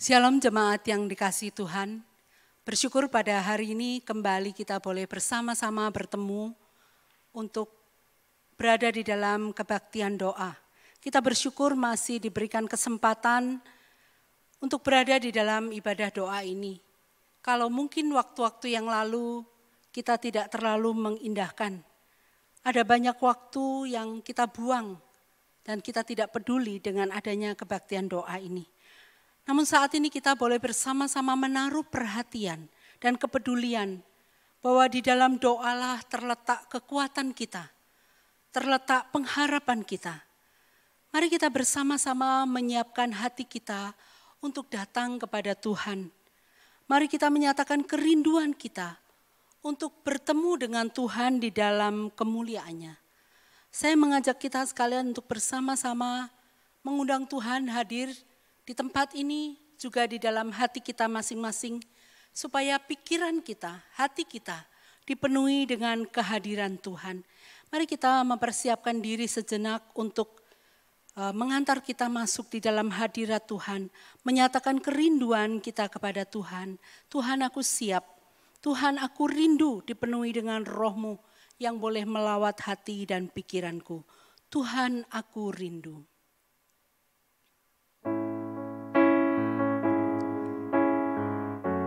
Shalom jemaat yang dikasihi Tuhan, bersyukur pada hari ini kembali kita boleh bersama-sama bertemu untuk berada di dalam kebaktian doa. Kita bersyukur masih diberikan kesempatan untuk berada di dalam ibadah doa ini. Kalau mungkin waktu-waktu yang lalu kita tidak terlalu mengindahkan, ada banyak waktu yang kita buang dan kita tidak peduli dengan adanya kebaktian doa ini. Namun saat ini kita boleh bersama-sama menaruh perhatian dan kepedulian bahwa di dalam doalah terletak kekuatan kita, terletak pengharapan kita. Mari kita bersama-sama menyiapkan hati kita untuk datang kepada Tuhan. Mari kita menyatakan kerinduan kita untuk bertemu dengan Tuhan di dalam kemuliaannya. Saya mengajak kita sekalian untuk bersama-sama mengundang Tuhan hadir di tempat ini, juga di dalam hati kita masing-masing, supaya pikiran kita, hati kita dipenuhi dengan kehadiran Tuhan. Mari kita mempersiapkan diri sejenak untuk mengantar kita masuk di dalam hadirat Tuhan, menyatakan kerinduan kita kepada Tuhan. Tuhan, aku siap, Tuhan, aku rindu dipenuhi dengan Roh-Mu yang boleh melawat hati dan pikiranku. Tuhan, aku rindu.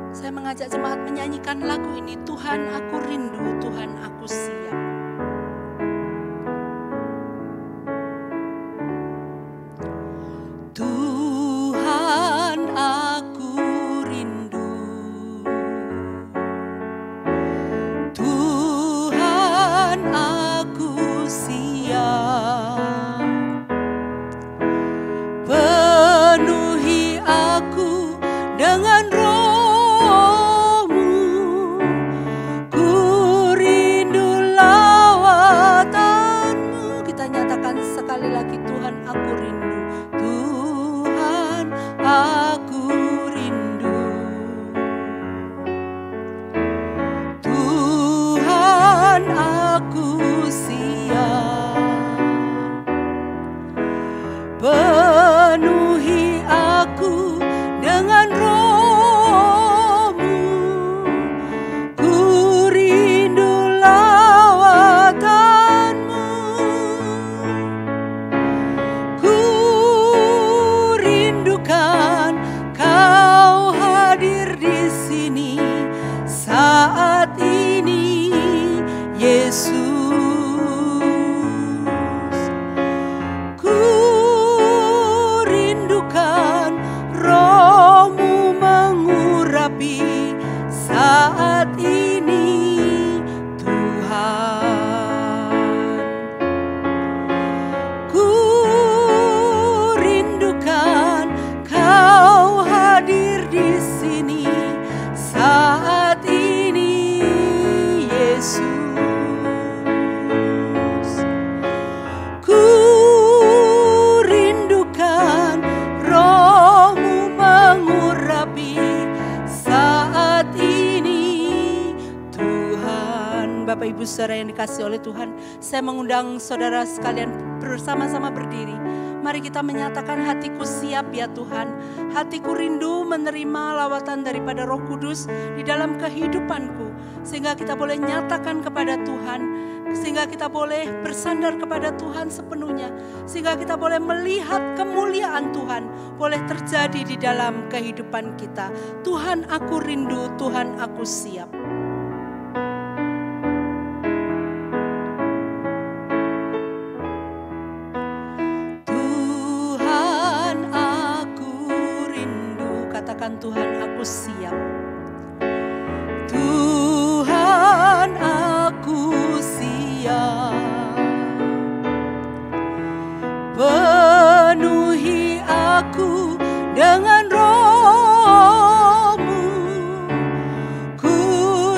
Saya mengajak jemaat menyanyikan lagu ini, Tuhan aku rindu, Tuhan aku siap. Tuhan aku rindu, Tuhan aku siap, penuhi aku dengan sekali lagi, Tuhan aku rindu, Tuhan aku rindu, Tuhan aku siap, penuhi aku dengan Roh-Mu, ku rindu lawatan-Mu. Kau hadir di sini saat ini, Yesus. Ku rindukan Roh-Mu mengurapi saat ini, Tuhan. Ku rindukan Kau hadir di sini saat ini, Yesus. Ku rindukan Roh-Mu mengurapi saat ini, Tuhan. Bapak Ibu Saudara yang dikasihi oleh Tuhan, saya mengundang saudara sekalian bersama-sama berdiri. Mari kita menyatakan hatiku siap ya Tuhan. Hatiku rindu menerima lawatan daripada Roh Kudus di dalam kehidupanku. Sehingga kita boleh nyatakan kepada Tuhan. Sehingga kita boleh bersandar kepada Tuhan sepenuhnya. Sehingga kita boleh melihat kemuliaan Tuhan boleh terjadi di dalam kehidupan kita. Tuhan aku rindu, Tuhan aku siap. Tuhan aku siap, Tuhan aku siap, penuhi aku dengan Roh-Mu, ku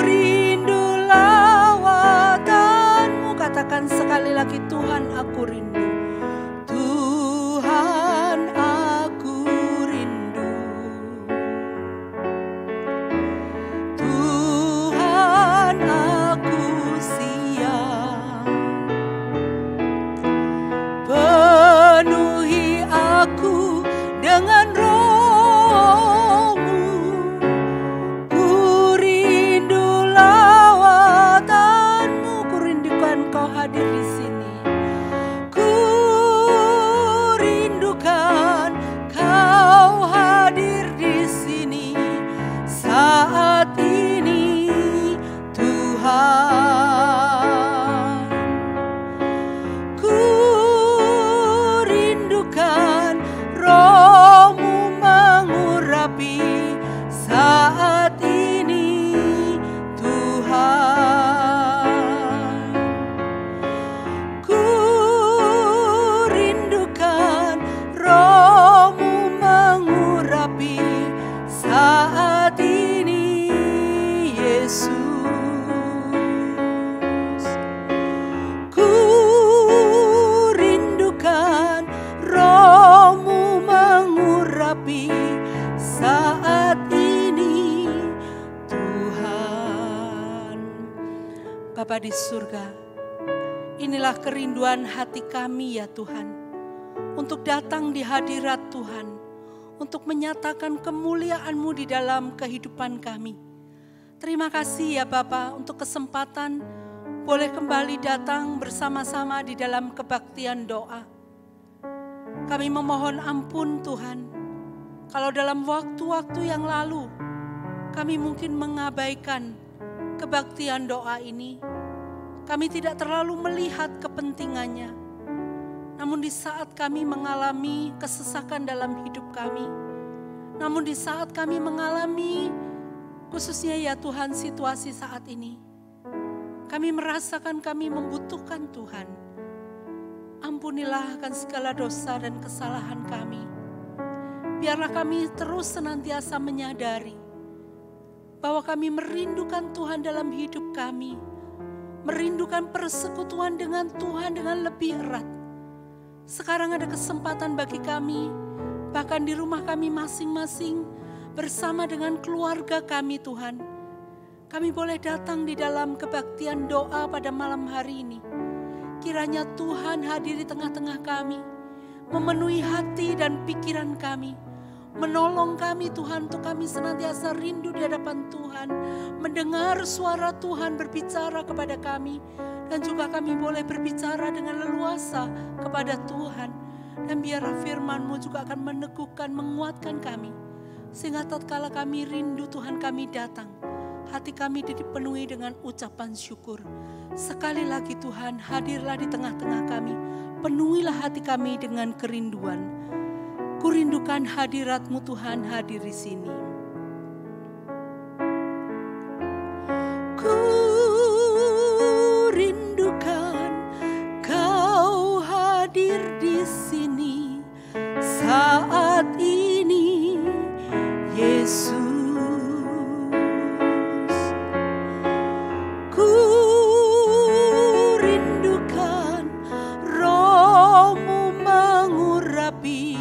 rindu lawatan-Mu. Katakan sekali lagi, Tuhan aku rindu, Tuhan aku rindu. Aku siap, penuhi aku dengan Roh Bapa di surga, inilah kerinduan hati kami ya Tuhan, untuk datang di hadirat Tuhan, untuk menyatakan kemuliaan-Mu di dalam kehidupan kami. Terima kasih ya Bapa untuk kesempatan boleh kembali datang bersama-sama di dalam kebaktian doa. Kami memohon ampun Tuhan, kalau dalam waktu-waktu yang lalu kami mungkin mengabaikan kebaktian doa ini. Kami tidak terlalu melihat kepentingannya. Namun di saat kami mengalami kesesakan dalam hidup kami, namun di saat kami mengalami khususnya ya Tuhan situasi saat ini, kami merasakan kami membutuhkan Tuhan. Ampunilah akan segala dosa dan kesalahan kami. Biarlah kami terus senantiasa menyadari bahwa kami merindukan Tuhan dalam hidup kami, merindukan persekutuan dengan Tuhan dengan lebih erat. Sekarang ada kesempatan bagi kami, bahkan di rumah kami masing-masing, bersama dengan keluarga kami Tuhan. Kami boleh datang di dalam kebaktian doa pada malam hari ini. Kiranya Tuhan hadir di tengah-tengah kami, memenuhi hati dan pikiran kami, menolong kami Tuhan untuk kami senantiasa rindu di hadapan Tuhan, mendengar suara Tuhan berbicara kepada kami, dan juga kami boleh berbicara dengan leluasa kepada Tuhan. Dan biarlah firman-Mu juga akan meneguhkan, menguatkan kami, sehingga tatkala kami rindu Tuhan kami datang, hati kami dipenuhi dengan ucapan syukur. Sekali lagi Tuhan, hadirlah di tengah-tengah kami, penuhilah hati kami dengan kerinduan. Kurindukan hadirat-Mu Tuhan hadir di sini. Kurindukan Kau hadir di sini saat ini, Yesus. Kurindukan Roh-Mu mengurapi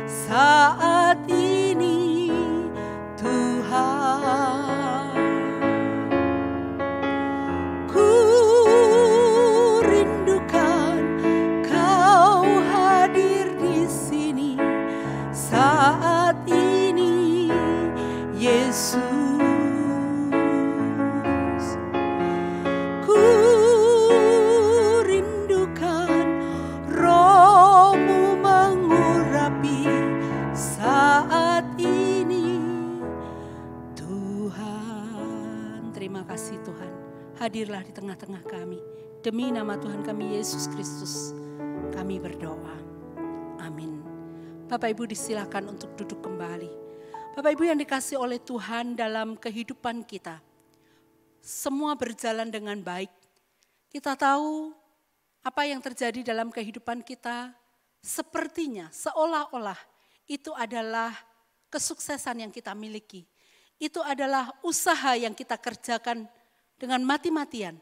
saat ini Tuhan. Kurindukan Kau hadir di sini saat ini, Yesus. Kurindukan Roh-Mu mengurapi saat ini Tuhan. Terima kasih Tuhan, hadirlah di tengah-tengah kami. Demi nama Tuhan kami Yesus Kristus kami berdoa, amin. Bapak Ibu disilakan untuk duduk kembali. Bapak Ibu yang dikasihi oleh Tuhan, dalam kehidupan kita semua berjalan dengan baik. Kita tahu apa yang terjadi dalam kehidupan kita, sepertinya seolah-olah itu adalah kesuksesan yang kita miliki. Itu adalah usaha yang kita kerjakan dengan mati-matian.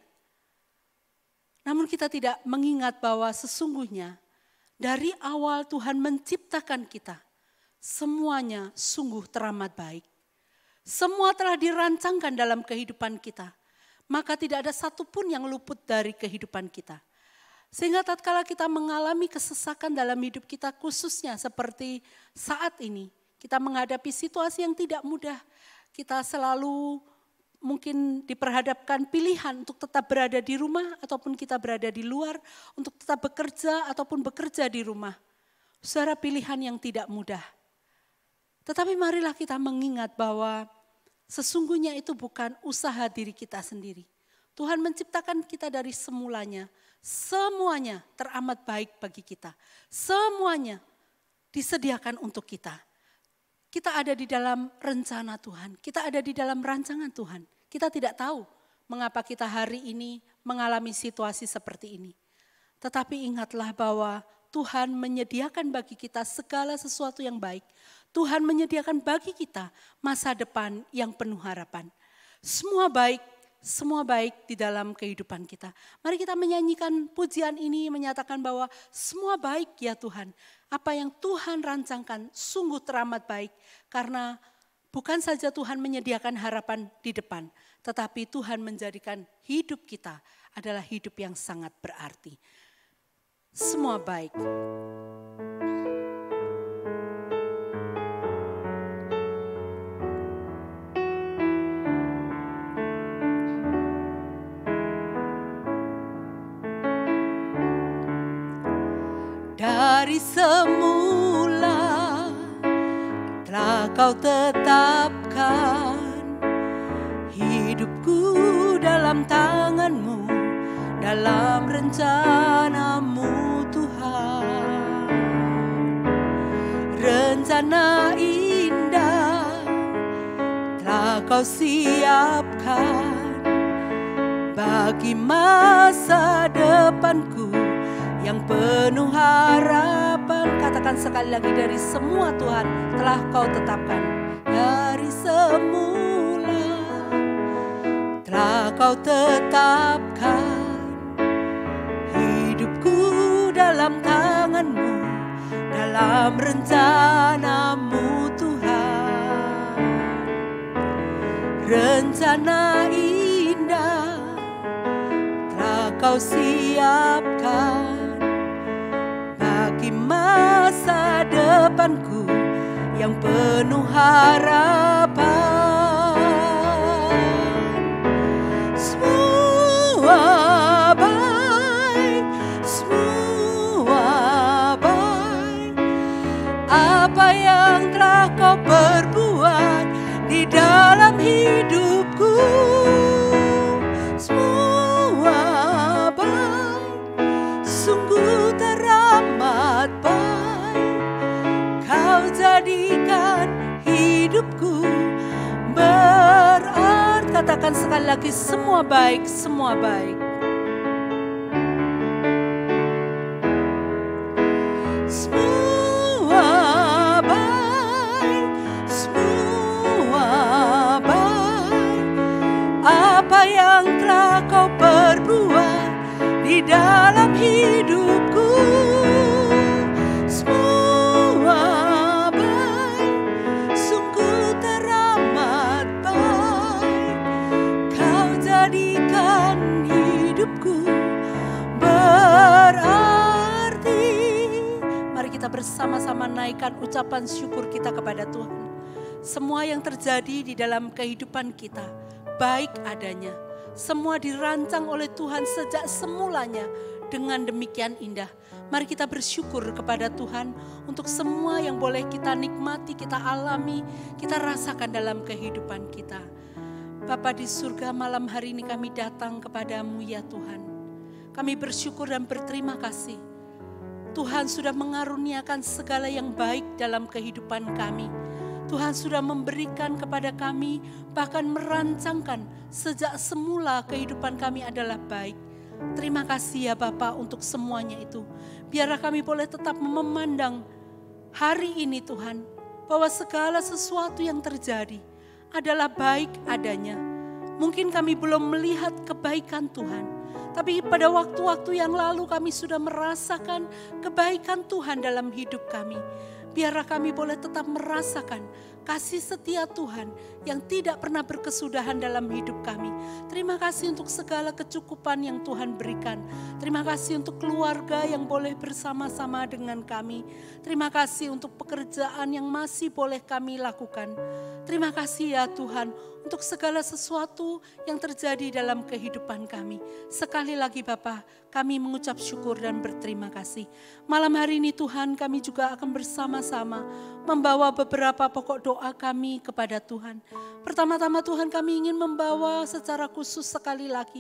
Namun kita tidak mengingat bahwa sesungguhnya dari awal Tuhan menciptakan kita, semuanya sungguh teramat baik. Semua telah dirancangkan dalam kehidupan kita, maka tidak ada satupun yang luput dari kehidupan kita. Sehingga tatkala kita mengalami kesesakan dalam hidup kita, khususnya seperti saat ini, kita menghadapi situasi yang tidak mudah. Kita selalu mungkin diperhadapkan pilihan untuk tetap berada di rumah ataupun kita berada di luar, untuk tetap bekerja ataupun bekerja di rumah. Saudara, pilihan yang tidak mudah. Tetapi marilah kita mengingat bahwa sesungguhnya itu bukan usaha diri kita sendiri. Tuhan menciptakan kita dari semulanya. Semuanya teramat baik bagi kita. Semuanya disediakan untuk kita. Kita ada di dalam rencana Tuhan. Kita ada di dalam rancangan Tuhan. Kita tidak tahu mengapa kita hari ini mengalami situasi seperti ini. Tetapi ingatlah bahwa Tuhan menyediakan bagi kita segala sesuatu yang baik. Tuhan menyediakan bagi kita masa depan yang penuh harapan. Semua baik di dalam kehidupan kita. Mari kita menyanyikan pujian ini, menyatakan bahwa semua baik ya Tuhan. Apa yang Tuhan rancangkan sungguh teramat baik. Karena bukan saja Tuhan menyediakan harapan di depan, tetapi Tuhan menjadikan hidup kita adalah hidup yang sangat berarti. Semua baik. Dari semula telah Kau tetapkan hidupku dalam tangan-Mu, dalam rencana-Mu Tuhan. Rencana indah telah Kau siapkan bagi masa depanku yang penuh harapan. Katakan sekali lagi, dari semua Tuhan telah Kau tetapkan. Dari semula telah Kau tetapkan hidupku dalam tangan-Mu, dalam rencana-Mu Tuhan. Rencana indah telah Kau siapkan bagi masa depanku yang penuh harapan. Semua baik, semua baik. Apa yang telah Kau perbuat di dalam hidupku, semua baik, sungguh teramat baik. Kau jadikan hidupku berarti. Katakan sekali lagi, semua baik, semua baik. Semua baik, semua baik. Apa yang telah Kau perbuat di dalam hidupku, semua baik, sungguh teramat baik. Kau jadikan hidupku berarti. Mari kita bersama-sama naikkan ucapan syukur kita kepada Tuhan. Semua yang terjadi di dalam kehidupan kita baik adanya. Semua dirancang oleh Tuhan sejak semulanya dengan demikian indah. Mari kita bersyukur kepada Tuhan untuk semua yang boleh kita nikmati, kita alami, kita rasakan dalam kehidupan kita. Bapa di surga, malam hari ini kami datang kepadamu ya Tuhan. Kami bersyukur dan berterima kasih. Tuhan sudah mengaruniakan segala yang baik dalam kehidupan kami. Tuhan sudah memberikan kepada kami, bahkan merancangkan sejak semula kehidupan kami adalah baik. Terima kasih ya Bapa untuk semuanya itu. Biarlah kami boleh tetap memandang hari ini Tuhan, bahwa segala sesuatu yang terjadi adalah baik adanya. Mungkin kami belum melihat kebaikan Tuhan, tapi pada waktu-waktu yang lalu kami sudah merasakan kebaikan Tuhan dalam hidup kami. Biarlah kami boleh tetap merasakan kasih setia Tuhan yang tidak pernah berkesudahan dalam hidup kami. Terima kasih untuk segala kecukupan yang Tuhan berikan. Terima kasih untuk keluarga yang boleh bersama-sama dengan kami. Terima kasih untuk pekerjaan yang masih boleh kami lakukan. Terima kasih ya Tuhan untuk segala sesuatu yang terjadi dalam kehidupan kami. Sekali lagi Bapa, kami mengucap syukur dan berterima kasih. Malam hari ini Tuhan, kami juga akan bersama-sama membawa beberapa pokok doa kami kepada Tuhan. Pertama-tama Tuhan, kami ingin membawa secara khusus sekali lagi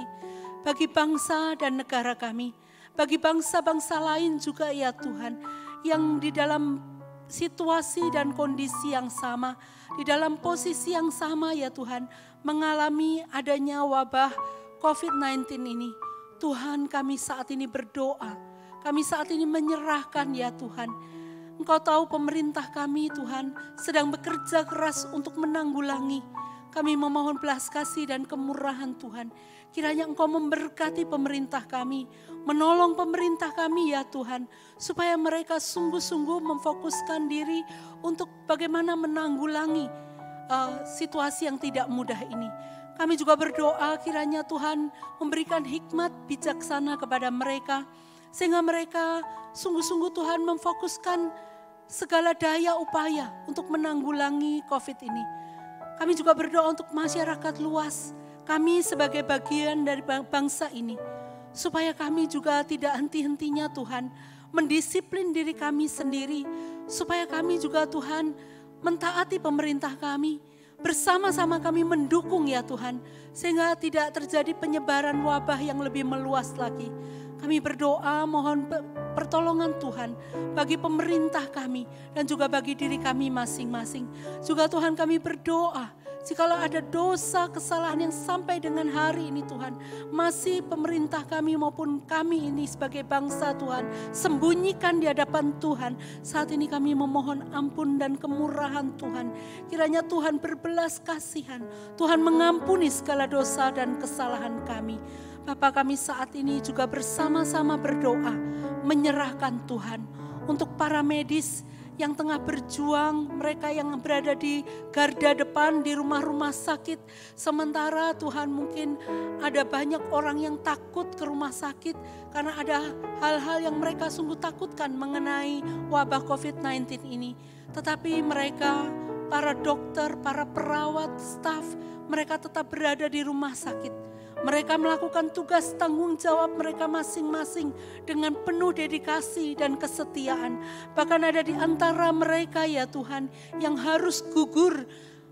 bagi bangsa dan negara kami. Bagi bangsa-bangsa lain juga ya Tuhan, yang di dalam situasi dan kondisi yang sama, di dalam posisi yang sama ya Tuhan, mengalami adanya wabah COVID-19 ini. Tuhan, kami saat ini berdoa, kami saat ini menyerahkan ya Tuhan. Engkau tahu pemerintah kami Tuhan sedang bekerja keras untuk menanggulangi. Kami memohon belas kasih dan kemurahan Tuhan. Kiranya Engkau memberkati pemerintah kami, menolong pemerintah kami ya Tuhan, supaya mereka sungguh-sungguh memfokuskan diri untuk bagaimana menanggulangi situasi yang tidak mudah ini. Kami juga berdoa kiranya Tuhan memberikan hikmat bijaksana kepada mereka, sehingga mereka sungguh-sungguh Tuhan memfokuskan segala daya upaya untuk menanggulangi COVID ini. Kami juga berdoa untuk masyarakat luas, kami sebagai bagian dari bangsa ini, supaya kami juga tidak henti-hentinya Tuhan mendisiplin diri kami sendiri, supaya kami juga Tuhan mentaati pemerintah kami, bersama-sama kami mendukung ya Tuhan, sehingga tidak terjadi penyebaran wabah yang lebih meluas lagi. Kami berdoa mohon pertolongan Tuhan bagi pemerintah kami dan juga bagi diri kami masing-masing. Juga Tuhan kami berdoa, jikalau ada dosa kesalahan yang sampai dengan hari ini Tuhan, masih pemerintah kami maupun kami ini sebagai bangsa Tuhan, sembunyikan di hadapan Tuhan. Saat ini kami memohon ampun dan kemurahan Tuhan. Kiranya Tuhan berbelas kasihan, Tuhan mengampuni segala dosa dan kesalahan kami. Bapa, kami saat ini juga bersama-sama berdoa, menyerahkan Tuhan untuk para medis yang tengah berjuang, mereka yang berada di garda depan di rumah-rumah sakit. Sementara Tuhan mungkin ada banyak orang yang takut ke rumah sakit karena ada hal-hal yang mereka sungguh takutkan mengenai wabah COVID-19 ini. Tetapi mereka, para dokter, para perawat, staf, mereka tetap berada di rumah sakit. Mereka melakukan tugas tanggung jawab mereka masing-masing dengan penuh dedikasi dan kesetiaan. Bahkan ada di antara mereka ya Tuhan yang harus gugur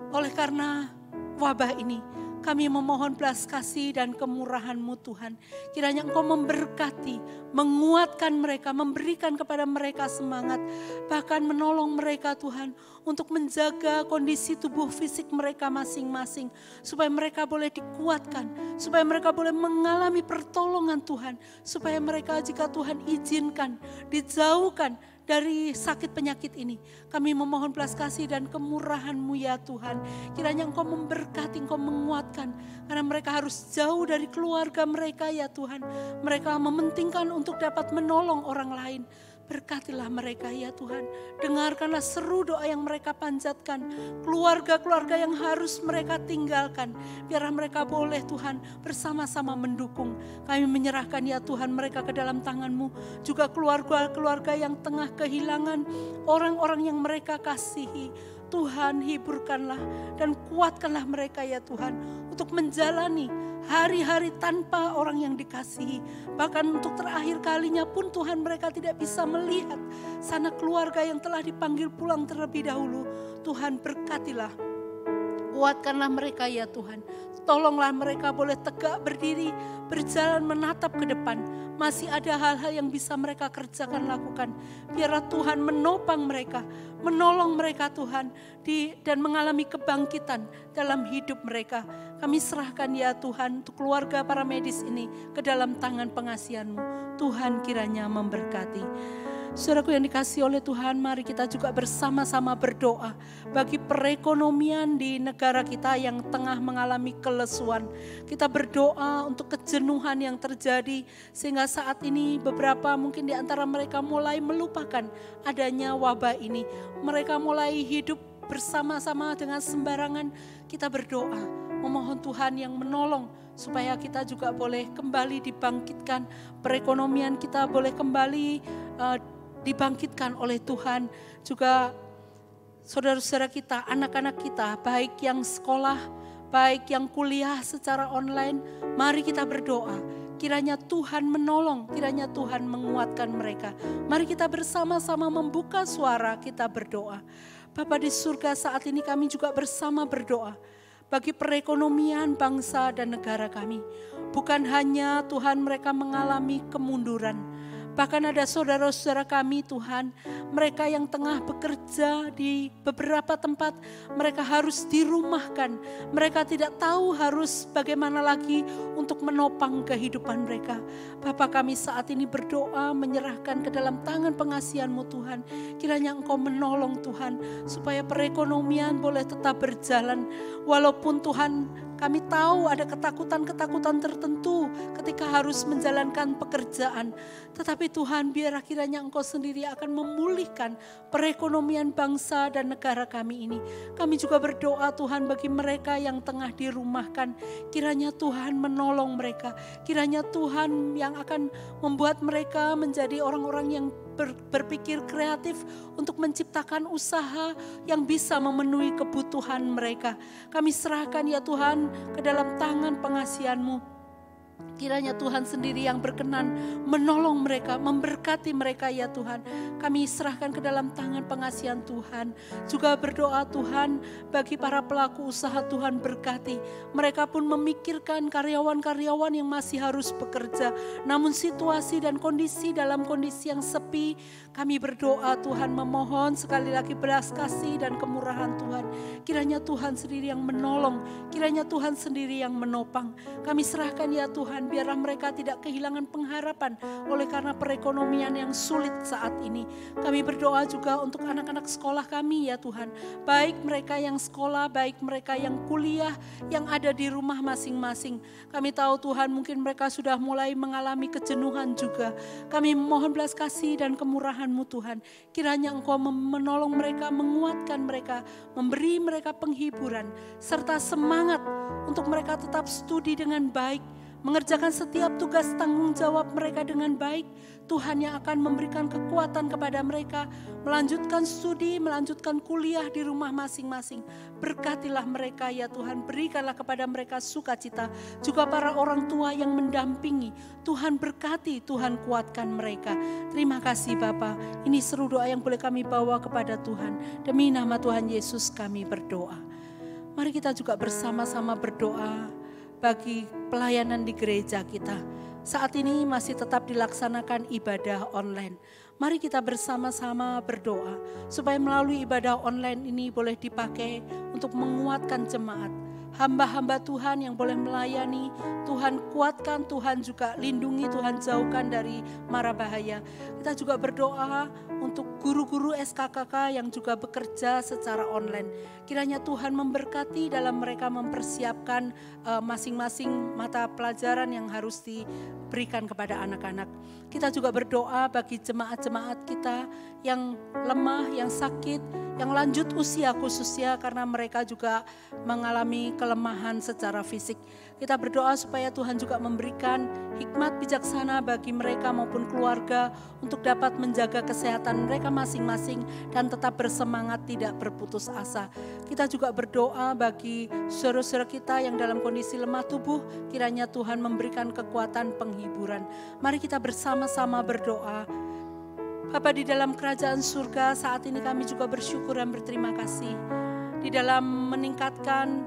oleh karena wabah ini. Kami memohon belas kasih dan kemurahan-Mu Tuhan. Kiranya Engkau memberkati, menguatkan mereka, memberikan kepada mereka semangat. Bahkan menolong mereka Tuhan untuk menjaga kondisi tubuh fisik mereka masing-masing. Supaya mereka boleh dikuatkan, supaya mereka boleh mengalami pertolongan Tuhan. Supaya mereka jika Tuhan izinkan, dijauhkan dari sakit penyakit ini. Kami memohon belas kasih dan kemurahan-Mu ya Tuhan. Kiranya Engkau memberkati, Engkau menguatkan. Karena mereka harus jauh dari keluarga mereka ya Tuhan. Mereka mementingkan untuk dapat menolong orang lain. Berkatilah mereka ya Tuhan. Dengarkanlah seru doa yang mereka panjatkan. Keluarga-keluarga yang harus mereka tinggalkan. Biarlah mereka boleh Tuhan bersama-sama mendukung. Kami menyerahkan ya Tuhan mereka ke dalam tangan-Mu. Juga keluarga-keluarga yang tengah kehilangan orang-orang yang mereka kasihi. Tuhan hiburkanlah dan kuatkanlah mereka ya Tuhan. Untuk menjalani hari-hari tanpa orang yang dikasihi. Bahkan untuk terakhir kalinya pun Tuhan mereka tidak bisa melihat sanak keluarga yang telah dipanggil pulang terlebih dahulu. Tuhan berkatilah, kuatkanlah mereka ya Tuhan. Tolonglah mereka boleh tegak berdiri, berjalan menatap ke depan. Masih ada hal-hal yang bisa mereka kerjakan, lakukan. Biarlah Tuhan menopang mereka, menolong mereka Tuhan, dan mengalami kebangkitan dalam hidup mereka. Kami serahkan ya Tuhan untuk keluarga para medis ini ke dalam tangan pengasihan-Mu. Tuhan kiranya memberkati. Saudaraku yang dikasihi oleh Tuhan, mari kita juga bersama-sama berdoa bagi perekonomian di negara kita yang tengah mengalami kelesuan. Kita berdoa untuk kejenuhan yang terjadi sehingga saat ini beberapa mungkin di antara mereka mulai melupakan adanya wabah ini. Mereka mulai hidup bersama-sama dengan sembarangan. Kita berdoa, memohon Tuhan yang menolong supaya kita juga boleh kembali dibangkitkan. Perekonomian kita boleh kembali dibangkitkan oleh Tuhan. Juga saudara-saudara kita, anak-anak kita, baik yang sekolah, baik yang kuliah secara online, mari kita berdoa. Kiranya Tuhan menolong, kiranya Tuhan menguatkan mereka. Mari kita bersama-sama membuka suara, kita berdoa. Bapa di surga, saat ini kami juga bersama berdoa bagi perekonomian bangsa dan negara kami. Bukan hanya Tuhan mereka mengalami kemunduran, bahkan ada saudara-saudara kami Tuhan, mereka yang tengah bekerja di beberapa tempat, mereka harus dirumahkan. Mereka tidak tahu harus bagaimana lagi untuk menopang kehidupan mereka. Bapa, kami saat ini berdoa menyerahkan ke dalam tangan pengasihan-Mu Tuhan. Kiranya Engkau menolong Tuhan, supaya perekonomian boleh tetap berjalan. Walaupun Tuhan Kami tahu ada ketakutan-ketakutan tertentu ketika harus menjalankan pekerjaan. Tetapi Tuhan, biar kiranya Engkau sendiri akan memulihkan perekonomian bangsa dan negara kami ini. Kami juga berdoa Tuhan bagi mereka yang tengah dirumahkan. Kiranya Tuhan menolong mereka. Kiranya Tuhan yang akan membuat mereka menjadi orang-orang yang berpikir kreatif untuk menciptakan usaha yang bisa memenuhi kebutuhan mereka. Kami serahkan ya Tuhan ke dalam tangan pengasihan-Mu. Kiranya Tuhan sendiri yang berkenan menolong mereka, memberkati mereka ya Tuhan. Kami serahkan ke dalam tangan pengasihan Tuhan. Juga berdoa Tuhan bagi para pelaku usaha, Tuhan berkati. Mereka pun memikirkan karyawan-karyawan yang masih harus bekerja. Namun situasi dan kondisi dalam kondisi yang sepi, kami berdoa Tuhan memohon sekali lagi belas kasih dan kemurahan Tuhan. Kiranya Tuhan sendiri yang menolong, kiranya Tuhan sendiri yang menopang. Kami serahkan ya Tuhan, biarlah mereka tidak kehilangan pengharapan oleh karena perekonomian yang sulit saat ini. Kami berdoa juga untuk anak-anak sekolah kami ya Tuhan. Baik mereka yang sekolah, baik mereka yang kuliah, yang ada di rumah masing-masing. Kami tahu Tuhan mungkin mereka sudah mulai mengalami kejenuhan juga. Kami mohon belas kasih dan kemurahan-Mu Tuhan. Kiranya Engkau menolong mereka, menguatkan mereka, memberi mereka penghiburan, serta semangat untuk mereka tetap studi dengan baik, mengerjakan setiap tugas tanggung jawab mereka dengan baik. Tuhan yang akan memberikan kekuatan kepada mereka, melanjutkan studi, melanjutkan kuliah di rumah masing-masing. Berkatilah mereka ya Tuhan, berikanlah kepada mereka sukacita. Juga para orang tua yang mendampingi, Tuhan berkati, Tuhan kuatkan mereka. Terima kasih Bapa. Ini seru doa yang boleh kami bawa kepada Tuhan. Demi nama Tuhan Yesus kami berdoa. Mari kita juga bersama-sama berdoa bagi pelayanan di gereja kita. Saat ini masih tetap dilaksanakan ibadah online. Mari kita bersama-sama berdoa supaya melalui ibadah online ini boleh dipakai untuk menguatkan jemaat. Hamba-hamba Tuhan yang boleh melayani, Tuhan kuatkan, Tuhan juga lindungi, Tuhan jauhkan dari mara bahaya. Kita juga berdoa untuk guru-guru SKKK yang juga bekerja secara online. Kiranya Tuhan memberkati dalam mereka mempersiapkan masing-masing mata pelajaran yang harus diberikan kepada anak-anak. Kita juga berdoa bagi jemaat-jemaat kita yang lemah, yang sakit, yang lanjut usia khususnya karena mereka juga mengalami kelemahan secara fisik. Kita berdoa supaya Tuhan juga memberikan hikmat bijaksana bagi mereka maupun keluarga untuk dapat menjaga kesehatan mereka masing-masing dan tetap bersemangat, tidak berputus asa. Kita juga berdoa bagi saudara-saudara kita yang dalam kondisi lemah tubuh, kiranya Tuhan memberikan kekuatan penghiburan. Mari kita bersama-sama berdoa. Bapa di dalam kerajaan surga, saat ini kami juga bersyukur dan berterima kasih di dalam meningkatkan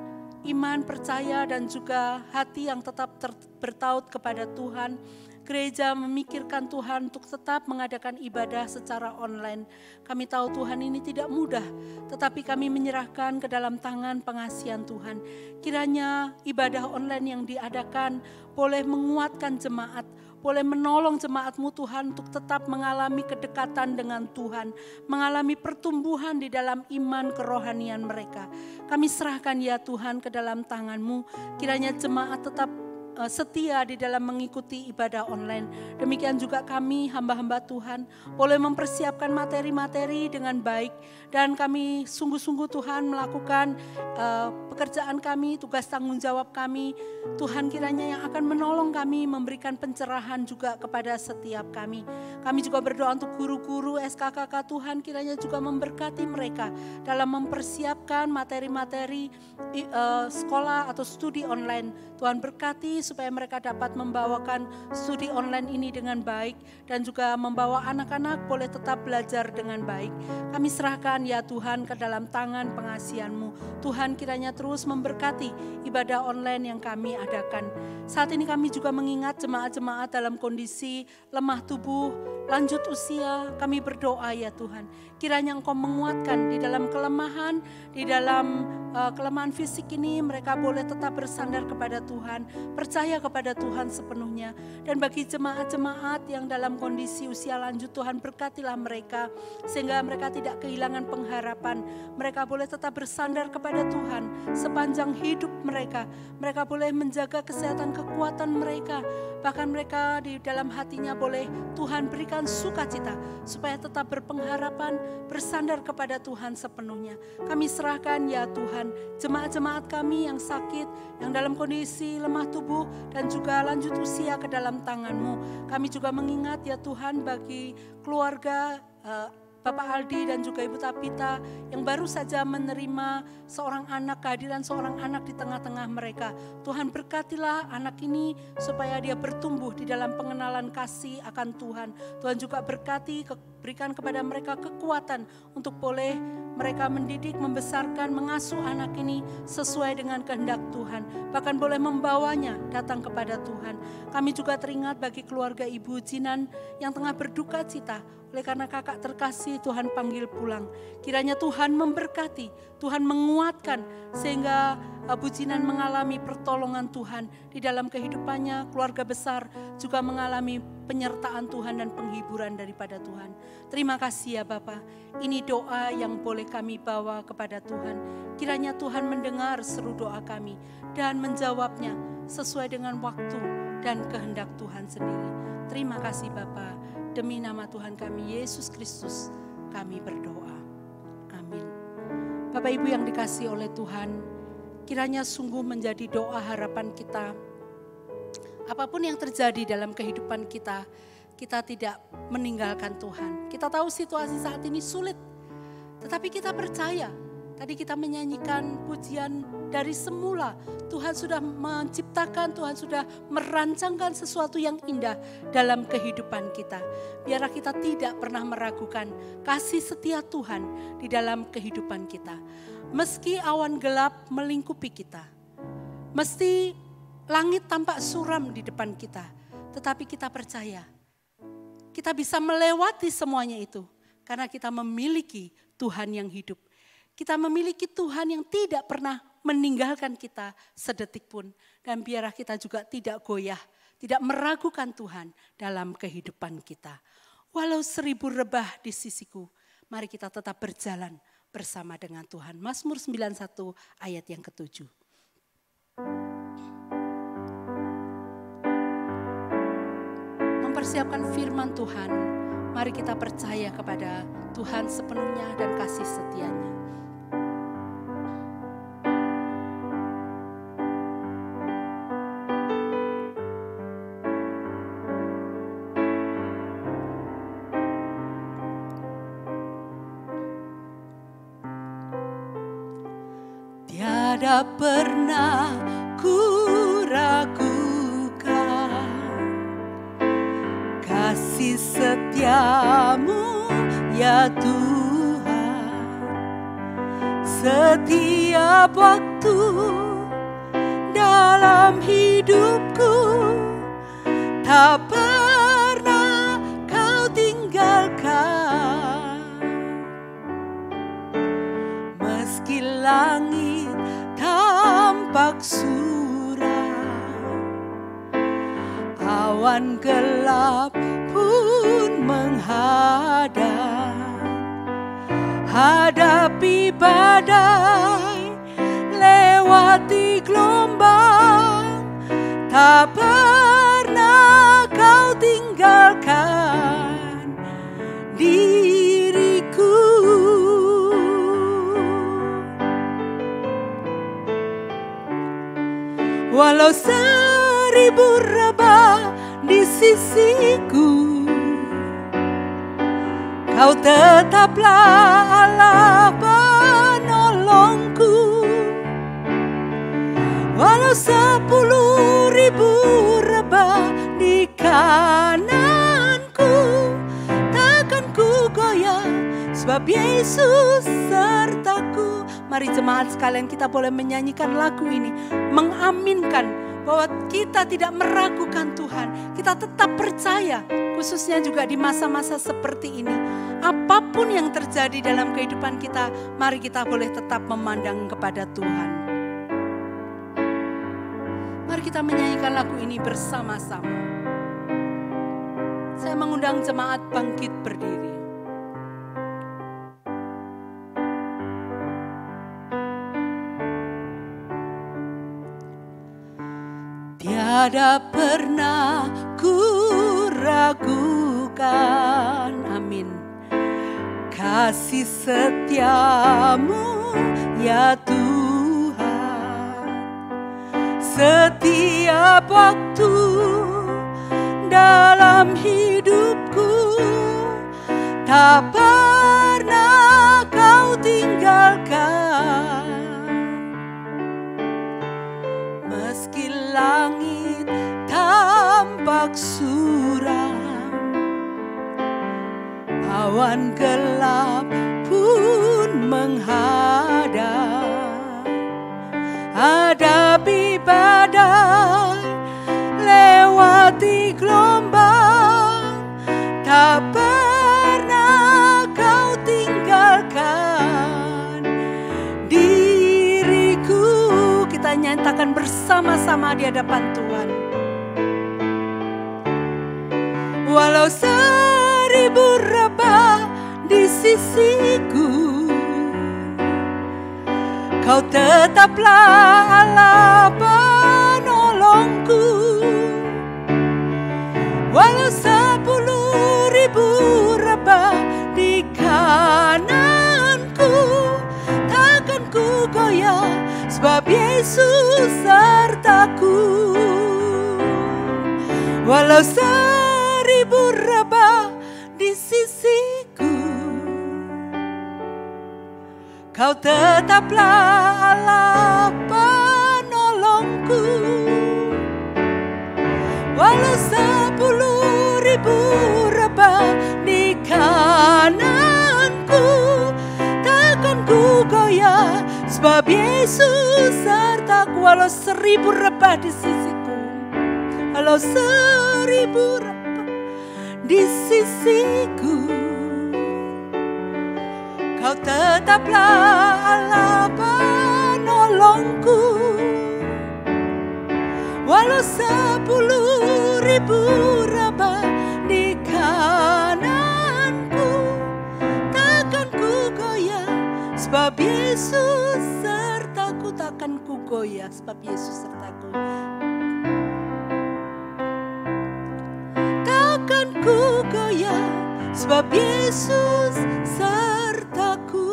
iman, percaya dan juga hati yang tetap bertaut kepada Tuhan. Gereja memikirkan Tuhan untuk tetap mengadakan ibadah secara online. Kami tahu Tuhan ini tidak mudah, tetapi kami menyerahkan ke dalam tangan pengasihan Tuhan. Kiranya ibadah online yang diadakan boleh menguatkan jemaat, boleh menolong jemaat-Mu Tuhan untuk tetap mengalami kedekatan dengan Tuhan, mengalami pertumbuhan di dalam iman kerohanian mereka. Kami serahkan ya Tuhan ke dalam tangan-Mu, kiranya jemaat tetap setia di dalam mengikuti ibadah online. Demikian juga kami hamba-hamba Tuhan boleh mempersiapkan materi-materi dengan baik. Dan kami sungguh-sungguh Tuhan melakukan pekerjaan kami, tugas tanggung jawab kami. Tuhan kiranya yang akan menolong kami, memberikan pencerahan juga kepada setiap kami. Kami juga berdoa untuk guru-guru SKKK Tuhan, kiranya juga memberkati mereka dalam mempersiapkan materi-materi sekolah atau studi online. Tuhan berkati supaya mereka dapat membawakan studi online ini dengan baik dan juga membawa anak-anak boleh tetap belajar dengan baik. Kami serahkan ya Tuhan ke dalam tangan pengasihan-Mu. Tuhan kiranya terus memberkati ibadah online yang kami adakan. Saat ini kami juga mengingat jemaat-jemaat dalam kondisi lemah tubuh, lanjut usia. Kami berdoa ya Tuhan, kiranya Engkau menguatkan di dalam kelemahan, di dalam kelemahan fisik ini, mereka boleh tetap bersandar kepada Tuhan, percaya kepada Tuhan sepenuhnya. Dan bagi jemaat-jemaat yang dalam kondisi usia lanjut, Tuhan berkatilah mereka sehingga mereka tidak kehilangan pengharapan. Mereka boleh tetap bersandar kepada Tuhan sepanjang hidup mereka. Mereka boleh menjaga kesehatan, kekuatan mereka. Bahkan mereka di dalam hatinya boleh Tuhan berikan sukacita supaya tetap berpengharapan, bersandar kepada Tuhan sepenuhnya. Kami serahkan ya Tuhan jemaat-jemaat kami yang sakit, yang dalam kondisi lemah tubuh dan juga lanjut usia ke dalam tangan-Mu. Kami juga mengingat ya Tuhan bagi keluarga Bapak Aldi dan juga Ibu Tapita yang baru saja menerima seorang anak, kehadiran seorang anak di tengah-tengah mereka. Tuhan berkatilah anak ini supaya dia bertumbuh di dalam pengenalan kasih akan Tuhan. Tuhan juga berkati, berikan kepada mereka kekuatan untuk boleh mereka mendidik, membesarkan, mengasuh anak ini sesuai dengan kehendak Tuhan. Bahkan boleh membawanya datang kepada Tuhan. Kami juga teringat bagi keluarga Ibu Jinan yang tengah berduka cita oleh karena kakak terkasih Tuhan panggil pulang. Kiranya Tuhan memberkati, Tuhan menguatkan sehingga Bu Jinan mengalami pertolongan Tuhan di dalam kehidupannya, keluarga besar juga mengalami penyertaan Tuhan dan penghiburan daripada Tuhan. Terima kasih ya Bapa. Ini doa yang boleh kami bawa kepada Tuhan. Kiranya Tuhan mendengar seru doa kami dan menjawabnya sesuai dengan waktu dan kehendak Tuhan sendiri. Terima kasih Bapa. Demi nama Tuhan kami Yesus Kristus kami berdoa. Amin. Bapak Ibu yang dikasihi oleh Tuhan, kiranya sungguh menjadi doa harapan kita. Apapun yang terjadi dalam kehidupan kita, kita tidak meninggalkan Tuhan. Kita tahu situasi saat ini sulit, tetapi kita percaya. Tadi kita menyanyikan pujian dari semula. Tuhan sudah menciptakan, Tuhan sudah merancangkan sesuatu yang indah dalam kehidupan kita. Biarlah kita tidak pernah meragukan kasih setia Tuhan di dalam kehidupan kita. Meski awan gelap melingkupi kita, meski langit tampak suram di depan kita, tetapi kita percaya kita bisa melewati semuanya itu karena kita memiliki Tuhan yang hidup. Kita memiliki Tuhan yang tidak pernah meninggalkan kita sedetik pun. Dan biarlah kita juga tidak goyah, tidak meragukan Tuhan dalam kehidupan kita. Walau 1000 rebah di sisiku, mari kita tetap berjalan bersama dengan Tuhan. Mazmur 91 ayat yang ke-7. Mempersiapkan firman Tuhan, mari kita percaya kepada Tuhan sepenuhnya dan kasih setianya. Tiada pernah ku ragukan kasih setiamu ya Tuhan. Setiap waktu dalam hidupku tak pernah kau tinggalkan. Meski langit tampak suram, awan gelap pun menghadang. Hadapi badai, lewati gelombang, tak pernah kau tinggalkan diriku. Walau 1000 rebah di sisiku, kau tetaplah Allah penolongku. Walau 10.000 rebah di kananku, takkan ku goyah sebab Yesus sertaku. Mari jemaat sekalian kita boleh menyanyikan lagu ini, mengaminkan bahwa kita tidak meragukan Tuhan. Kita tetap percaya, khususnya juga di masa-masa seperti ini. Apapun yang terjadi dalam kehidupan kita, mari kita boleh tetap memandang kepada Tuhan. Mari kita menyanyikan lagu ini bersama-sama. Saya mengundang jemaat bangkit berdiri. Tiada pernah ku ragukan, amin, kasih setiamu ya Tuhan. Setiap waktu dalam hidupku tak pernah kau tinggalkan. Meski langit tampak suram, awan gelap pun menghadap, hadapi badai, lewati gelombang, tak pernah kau tinggalkan diriku. Kita nyatakan bersama-sama di hadapan Tuhan. Walau 1000 rebah di sisiku, kau tetaplah Allah penolongku. Walau 10.000 rebah di kananku, takkan ku goyah, sebab Yesus sertaku. Walau 1000 rebah di sisiku, kau tetaplah Allah penolongku. Walau 10.000 rebah di kananku, takkan ku goyah, sebab Yesus sertaku. Walau 1000 rebah di sisiku, walau 1000 rebah di sisiku, kau tetaplah Allah penolongku. Walau 10.000 rebah di kananku, takkan ku goyah, sebab Yesus sertaku. Takkan ku goyah, sebab Yesus sertaku. Takkan ku goyah, sebab Yesus sertaku.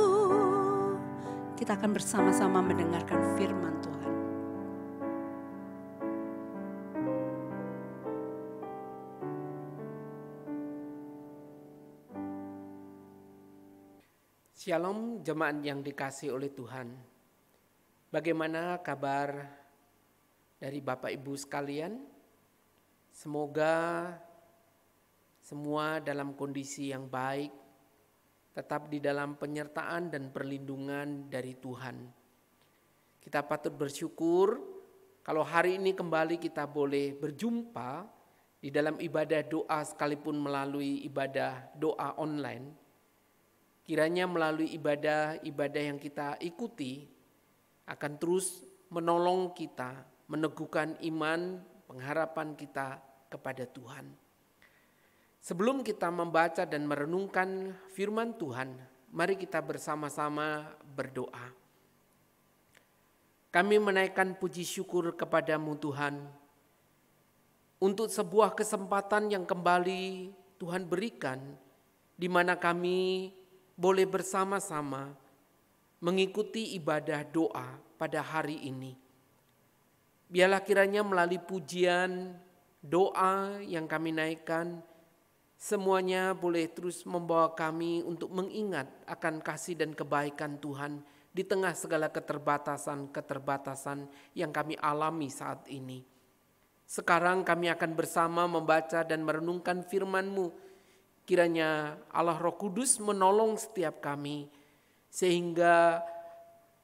Kita akan bersama-sama mendengarkan firman Tuhan. Shalom jemaat yang dikasihi oleh Tuhan. Bagaimana kabar dari Bapak Ibu sekalian? Semoga semua dalam kondisi yang baik, tetap di dalam penyertaan dan perlindungan dari Tuhan. Kita patut bersyukur kalau hari ini kembali kita boleh berjumpa di dalam ibadah doa sekalipun melalui ibadah doa online. Kiranya melalui ibadah-ibadah yang kita ikuti akan terus menolong kita, meneguhkan iman, pengharapan kita kepada Tuhan. Sebelum kita membaca dan merenungkan firman Tuhan, mari kita bersama-sama berdoa. Kami menaikkan puji syukur kepadamu Tuhan, untuk sebuah kesempatan yang kembali Tuhan berikan, di mana kami boleh bersama-sama mengikuti ibadah doa pada hari ini. Biarlah kiranya melalui pujian, doa yang kami naikkan, semuanya boleh terus membawa kami untuk mengingat akan kasih dan kebaikan Tuhan di tengah segala keterbatasan-keterbatasan yang kami alami saat ini. Sekarang kami akan bersama membaca dan merenungkan firman-Mu. Kiranya Allah Roh Kudus menolong setiap kami, sehingga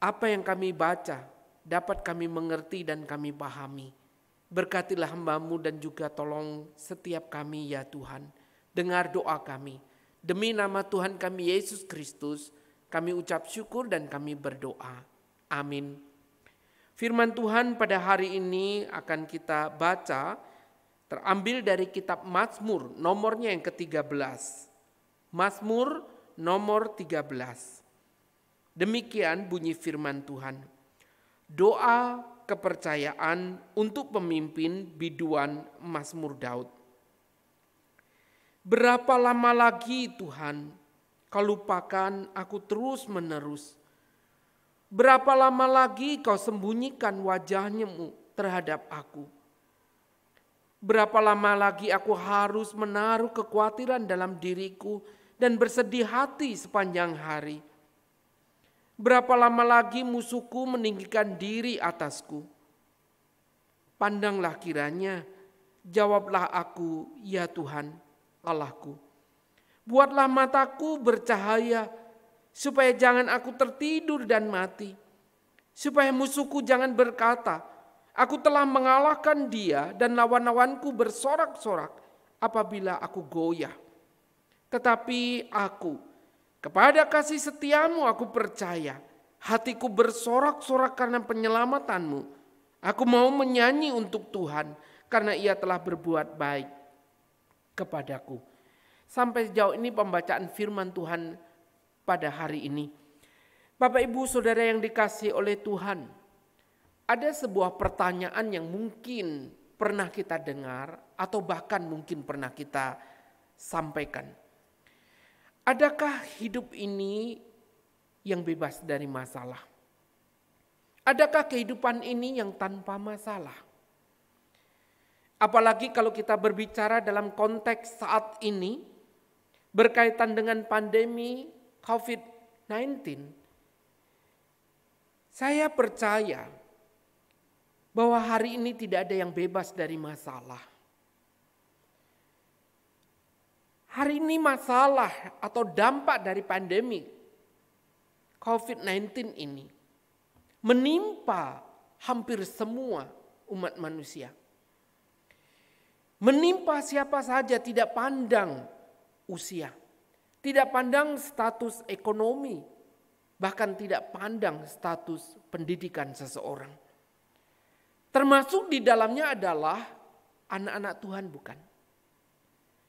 apa yang kami baca dapat kami mengerti dan kami pahami. Berkatilah hamba-Mu dan juga tolong setiap kami ya Tuhan. Dengar doa kami. Demi nama Tuhan kami Yesus Kristus, kami ucap syukur dan kami berdoa. Amin. Firman Tuhan pada hari ini akan kita baca terambil dari kitab Mazmur nomornya yang ke-13. Mazmur nomor 13. Demikian bunyi firman Tuhan. Doa kepercayaan untuk pemimpin biduan Mazmur Daud. Berapa lama lagi Tuhan kau lupakan aku terus menerus? Berapa lama lagi kau sembunyikan wajah-Mu terhadap aku? Berapa lama lagi aku harus menaruh kekhawatiran dalam diriku dan bersedih hati sepanjang hari? Berapa lama lagi musuhku meninggikan diri atasku? Pandanglah kiranya, jawablah aku, ya Tuhan, Allahku. Buatlah mataku bercahaya, supaya jangan aku tertidur dan mati. Supaya musuhku jangan berkata, aku telah mengalahkan dia dan lawan-lawanku bersorak-sorak apabila aku goyah. Tetapi aku, kepada kasih setiamu aku percaya. Hatiku bersorak-sorak karena penyelamatanmu. Aku mau menyanyi untuk Tuhan karena Ia telah berbuat baik kepadaku. Sampai sejauh ini pembacaan firman Tuhan pada hari ini. Bapak Ibu Saudara yang dikasihi oleh Tuhan, ada sebuah pertanyaan yang mungkin pernah kita dengar atau bahkan mungkin pernah kita sampaikan. Adakah hidup ini yang bebas dari masalah? Adakah kehidupan ini yang tanpa masalah? Apalagi kalau kita berbicara dalam konteks saat ini berkaitan dengan pandemi COVID-19. Saya percaya bahwa hari ini tidak ada yang bebas dari masalah. Hari ini masalah atau dampak dari pandemi COVID-19 ini menimpa hampir semua umat manusia. Menimpa siapa saja, tidak pandang usia, tidak pandang status ekonomi, bahkan tidak pandang status pendidikan seseorang. Termasuk di dalamnya adalah anak-anak Tuhan, bukan?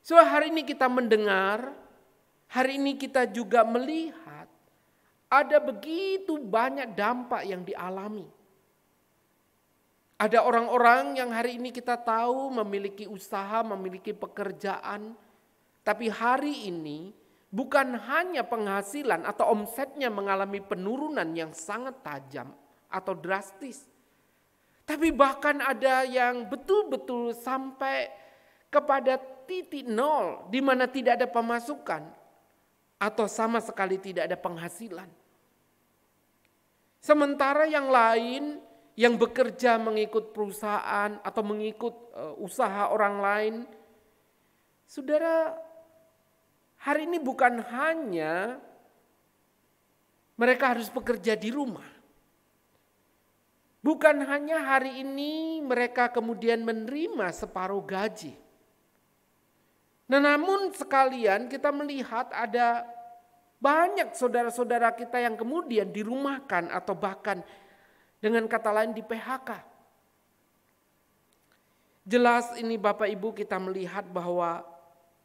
So hari ini kita mendengar, hari ini kita juga melihat ada begitu banyak dampak yang dialami. Ada orang-orang yang hari ini kita tahu memiliki usaha, memiliki pekerjaan, tapi hari ini bukan hanya penghasilan atau omsetnya mengalami penurunan yang sangat tajam atau drastis, tapi bahkan ada yang betul-betul sampai kepada titik nol di mana tidak ada pemasukan atau sama sekali tidak ada penghasilan. Sementara yang lain yang bekerja mengikut perusahaan atau mengikut usaha orang lain, saudara, hari ini bukan hanya mereka harus bekerja di rumah. Bukan hanya hari ini mereka kemudian menerima separuh gaji. Nah, namun sekalian kita melihat ada banyak saudara-saudara kita yang kemudian dirumahkan atau bahkan dengan kata lain di PHK. Jelas ini Bapak Ibu kita melihat bahwa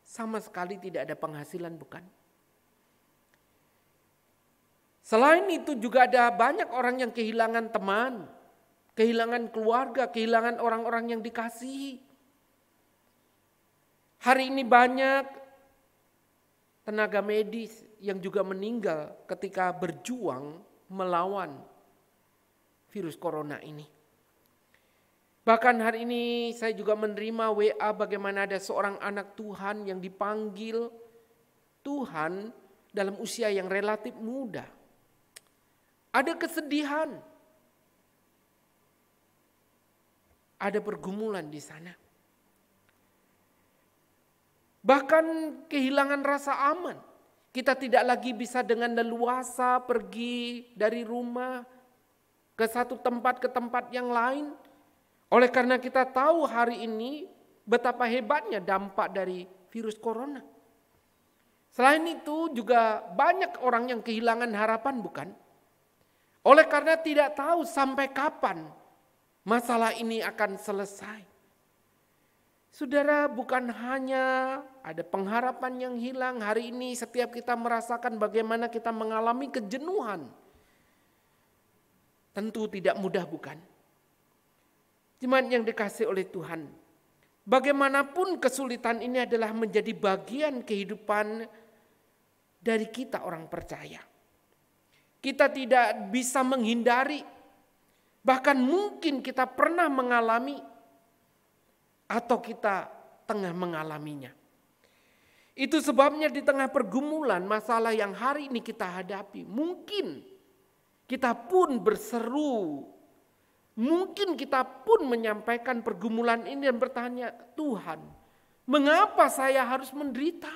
sama sekali tidak ada penghasilan, bukan? Selain itu juga ada banyak orang yang kehilangan teman, kehilangan keluarga, kehilangan orang-orang yang dikasihi. Hari ini banyak tenaga medis yang juga meninggal ketika berjuang melawan virus corona ini. Bahkan hari ini saya juga menerima WA bagaimana ada seorang anak Tuhan yang dipanggil Tuhan dalam usia yang relatif muda. Ada kesedihan. Ada pergumulan di sana. Bahkan kehilangan rasa aman. Kita tidak lagi bisa dengan leluasa pergi dari rumah ke satu tempat ke tempat yang lain. Oleh karena kita tahu hari ini betapa hebatnya dampak dari virus corona. Selain itu juga banyak orang yang kehilangan harapan, bukan? Oleh karena tidak tahu sampai kapan masalah ini akan selesai. Saudara, bukan hanya ada pengharapan yang hilang, hari ini setiap kita merasakan bagaimana kita mengalami kejenuhan. Tentu tidak mudah, bukan? Jemaat yang dikasihi oleh Tuhan, bagaimanapun kesulitan ini adalah menjadi bagian kehidupan dari kita orang percaya. Kita tidak bisa menghindari, bahkan mungkin kita pernah mengalami atau kita tengah mengalaminya. Itu sebabnya di tengah pergumulan masalah yang hari ini kita hadapi, mungkin kita pun berseru, mungkin kita pun menyampaikan pergumulan ini dan bertanya, Tuhan, mengapa saya harus menderita?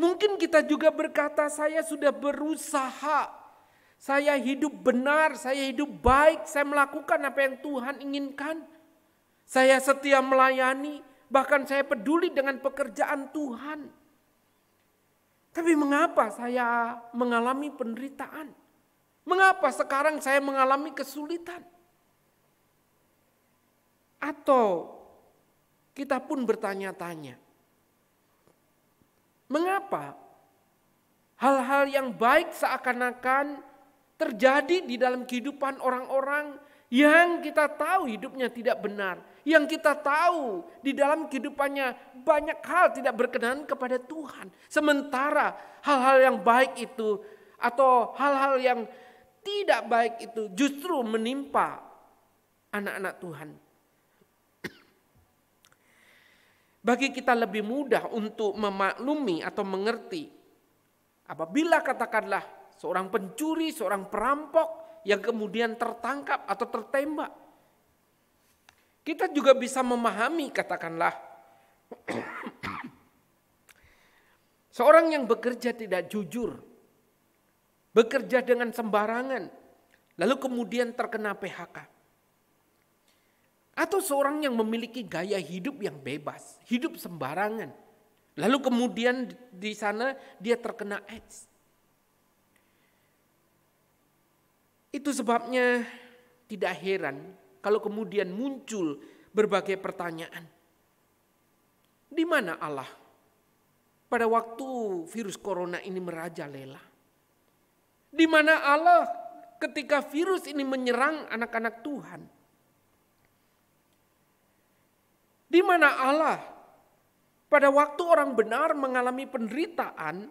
Mungkin kita juga berkata, saya sudah berusaha, saya hidup benar, saya hidup baik, saya melakukan apa yang Tuhan inginkan. Saya setia melayani, bahkan saya peduli dengan pekerjaan Tuhan. Tapi mengapa saya mengalami penderitaan? Mengapa sekarang saya mengalami kesulitan? Atau kita pun bertanya-tanya, mengapa hal-hal yang baik seakan-akan terjadi di dalam kehidupan orang-orang yang kita tahu hidupnya tidak benar, yang kita tahu di dalam kehidupannya banyak hal tidak berkenan kepada Tuhan. Sementara hal-hal yang baik itu atau hal-hal yang tidak baik itu justru menimpa anak-anak Tuhan. Bagi kita lebih mudah untuk memaklumi atau mengerti apabila katakanlah seorang pencuri, seorang perampok yang kemudian tertangkap atau tertembak. Kita juga bisa memahami katakanlah seorang yang bekerja tidak jujur, bekerja dengan sembarangan, lalu kemudian terkena PHK. Atau seorang yang memiliki gaya hidup yang bebas, hidup sembarangan. Lalu kemudian di sana dia terkena AIDS. Itu sebabnya tidak heran kalau kemudian muncul berbagai pertanyaan. Di mana Allah pada waktu virus corona ini merajalela? Di mana Allah ketika virus ini menyerang anak-anak Tuhan? Di mana Allah pada waktu orang benar mengalami penderitaan,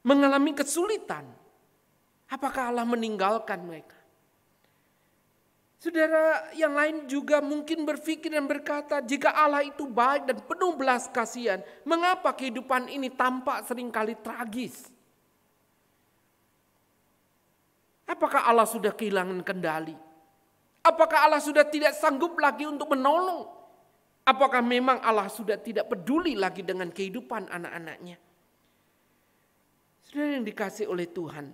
mengalami kesulitan? Apakah Allah meninggalkan mereka? Saudara yang lain juga mungkin berpikir dan berkata, jika Allah itu baik dan penuh belas kasihan, mengapa kehidupan ini tampak seringkali tragis? Apakah Allah sudah kehilangan kendali? Apakah Allah sudah tidak sanggup lagi untuk menolong? Apakah memang Allah sudah tidak peduli lagi dengan kehidupan anak-anaknya? Saudara yang dikasihi oleh Tuhan,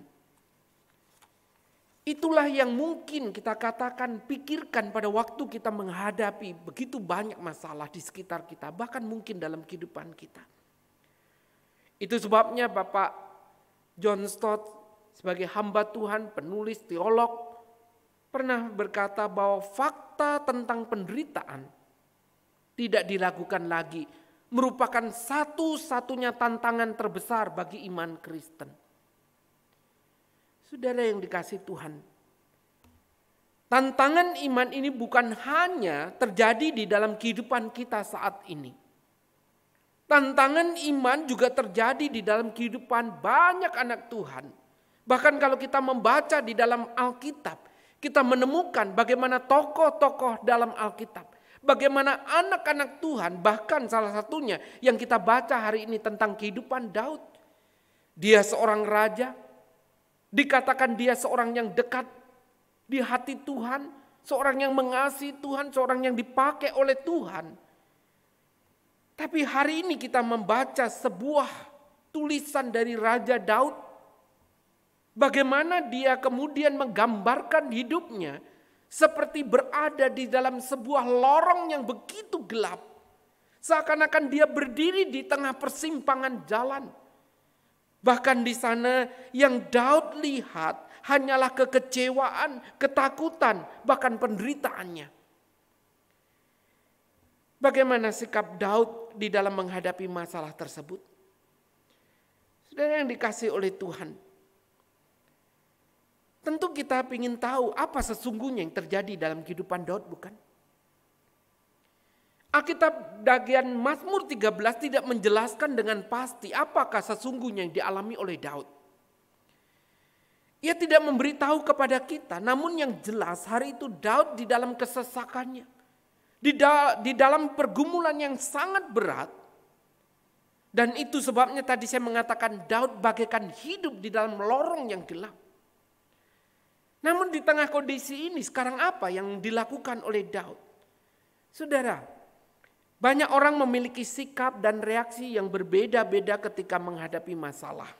itulah yang mungkin kita katakan, pikirkan pada waktu kita menghadapi begitu banyak masalah di sekitar kita, bahkan mungkin dalam kehidupan kita. Itu sebabnya Bapak John Stott sebagai hamba Tuhan, penulis teolog, pernah berkata bahwa fakta tentang penderitaan tidak diragukan lagi, merupakan satu-satunya tantangan terbesar bagi iman Kristen. Saudara yang dikasihi Tuhan, tantangan iman ini bukan hanya terjadi di dalam kehidupan kita saat ini. Tantangan iman juga terjadi di dalam kehidupan banyak anak Tuhan. Bahkan kalau kita membaca di dalam Alkitab, kita menemukan bagaimana tokoh-tokoh dalam Alkitab, bagaimana anak-anak Tuhan, bahkan salah satunya yang kita baca hari ini tentang kehidupan Daud. Dia seorang raja, dikatakan dia seorang yang dekat di hati Tuhan, seorang yang mengasihi Tuhan, seorang yang dipakai oleh Tuhan. Tapi hari ini kita membaca sebuah tulisan dari Raja Daud, bagaimana dia kemudian menggambarkan hidupnya seperti berada di dalam sebuah lorong yang begitu gelap. Seakan-akan dia berdiri di tengah persimpangan jalan. Bahkan di sana yang Daud lihat hanyalah kekecewaan, ketakutan, bahkan penderitaannya. Bagaimana sikap Daud di dalam menghadapi masalah tersebut? Saudara yang dikasihi oleh Tuhan, tentu kita ingin tahu apa sesungguhnya yang terjadi dalam kehidupan Daud, bukan? Alkitab bagian Mazmur 13 tidak menjelaskan dengan pasti apakah sesungguhnya yang dialami oleh Daud. Ia tidak memberitahu kepada kita, namun yang jelas hari itu Daud di dalam kesesakannya, di dalam pergumulan yang sangat berat. Dan itu sebabnya tadi saya mengatakan Daud bagaikan hidup di dalam lorong yang gelap. Namun di tengah kondisi ini sekarang apa yang dilakukan oleh Daud? Saudara, banyak orang memiliki sikap dan reaksi yang berbeda-beda ketika menghadapi masalah.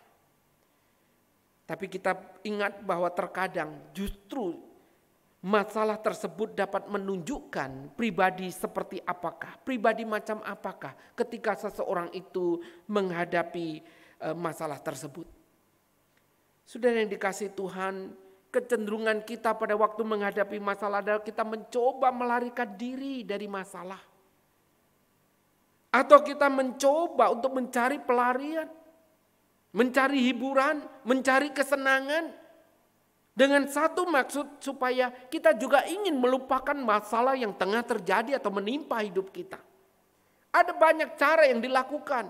Tapi kita ingat bahwa terkadang justru masalah tersebut dapat menunjukkan pribadi seperti apakah, pribadi macam apakah ketika seseorang itu menghadapi masalah tersebut. Saudara yang dikasihi Tuhan, kecenderungan kita pada waktu menghadapi masalah adalah kita mencoba melarikan diri dari masalah. Atau kita mencoba untuk mencari pelarian, mencari hiburan, mencari kesenangan. Dengan satu maksud supaya kita juga ingin melupakan masalah yang tengah terjadi atau menimpa hidup kita. Ada banyak cara yang dilakukan.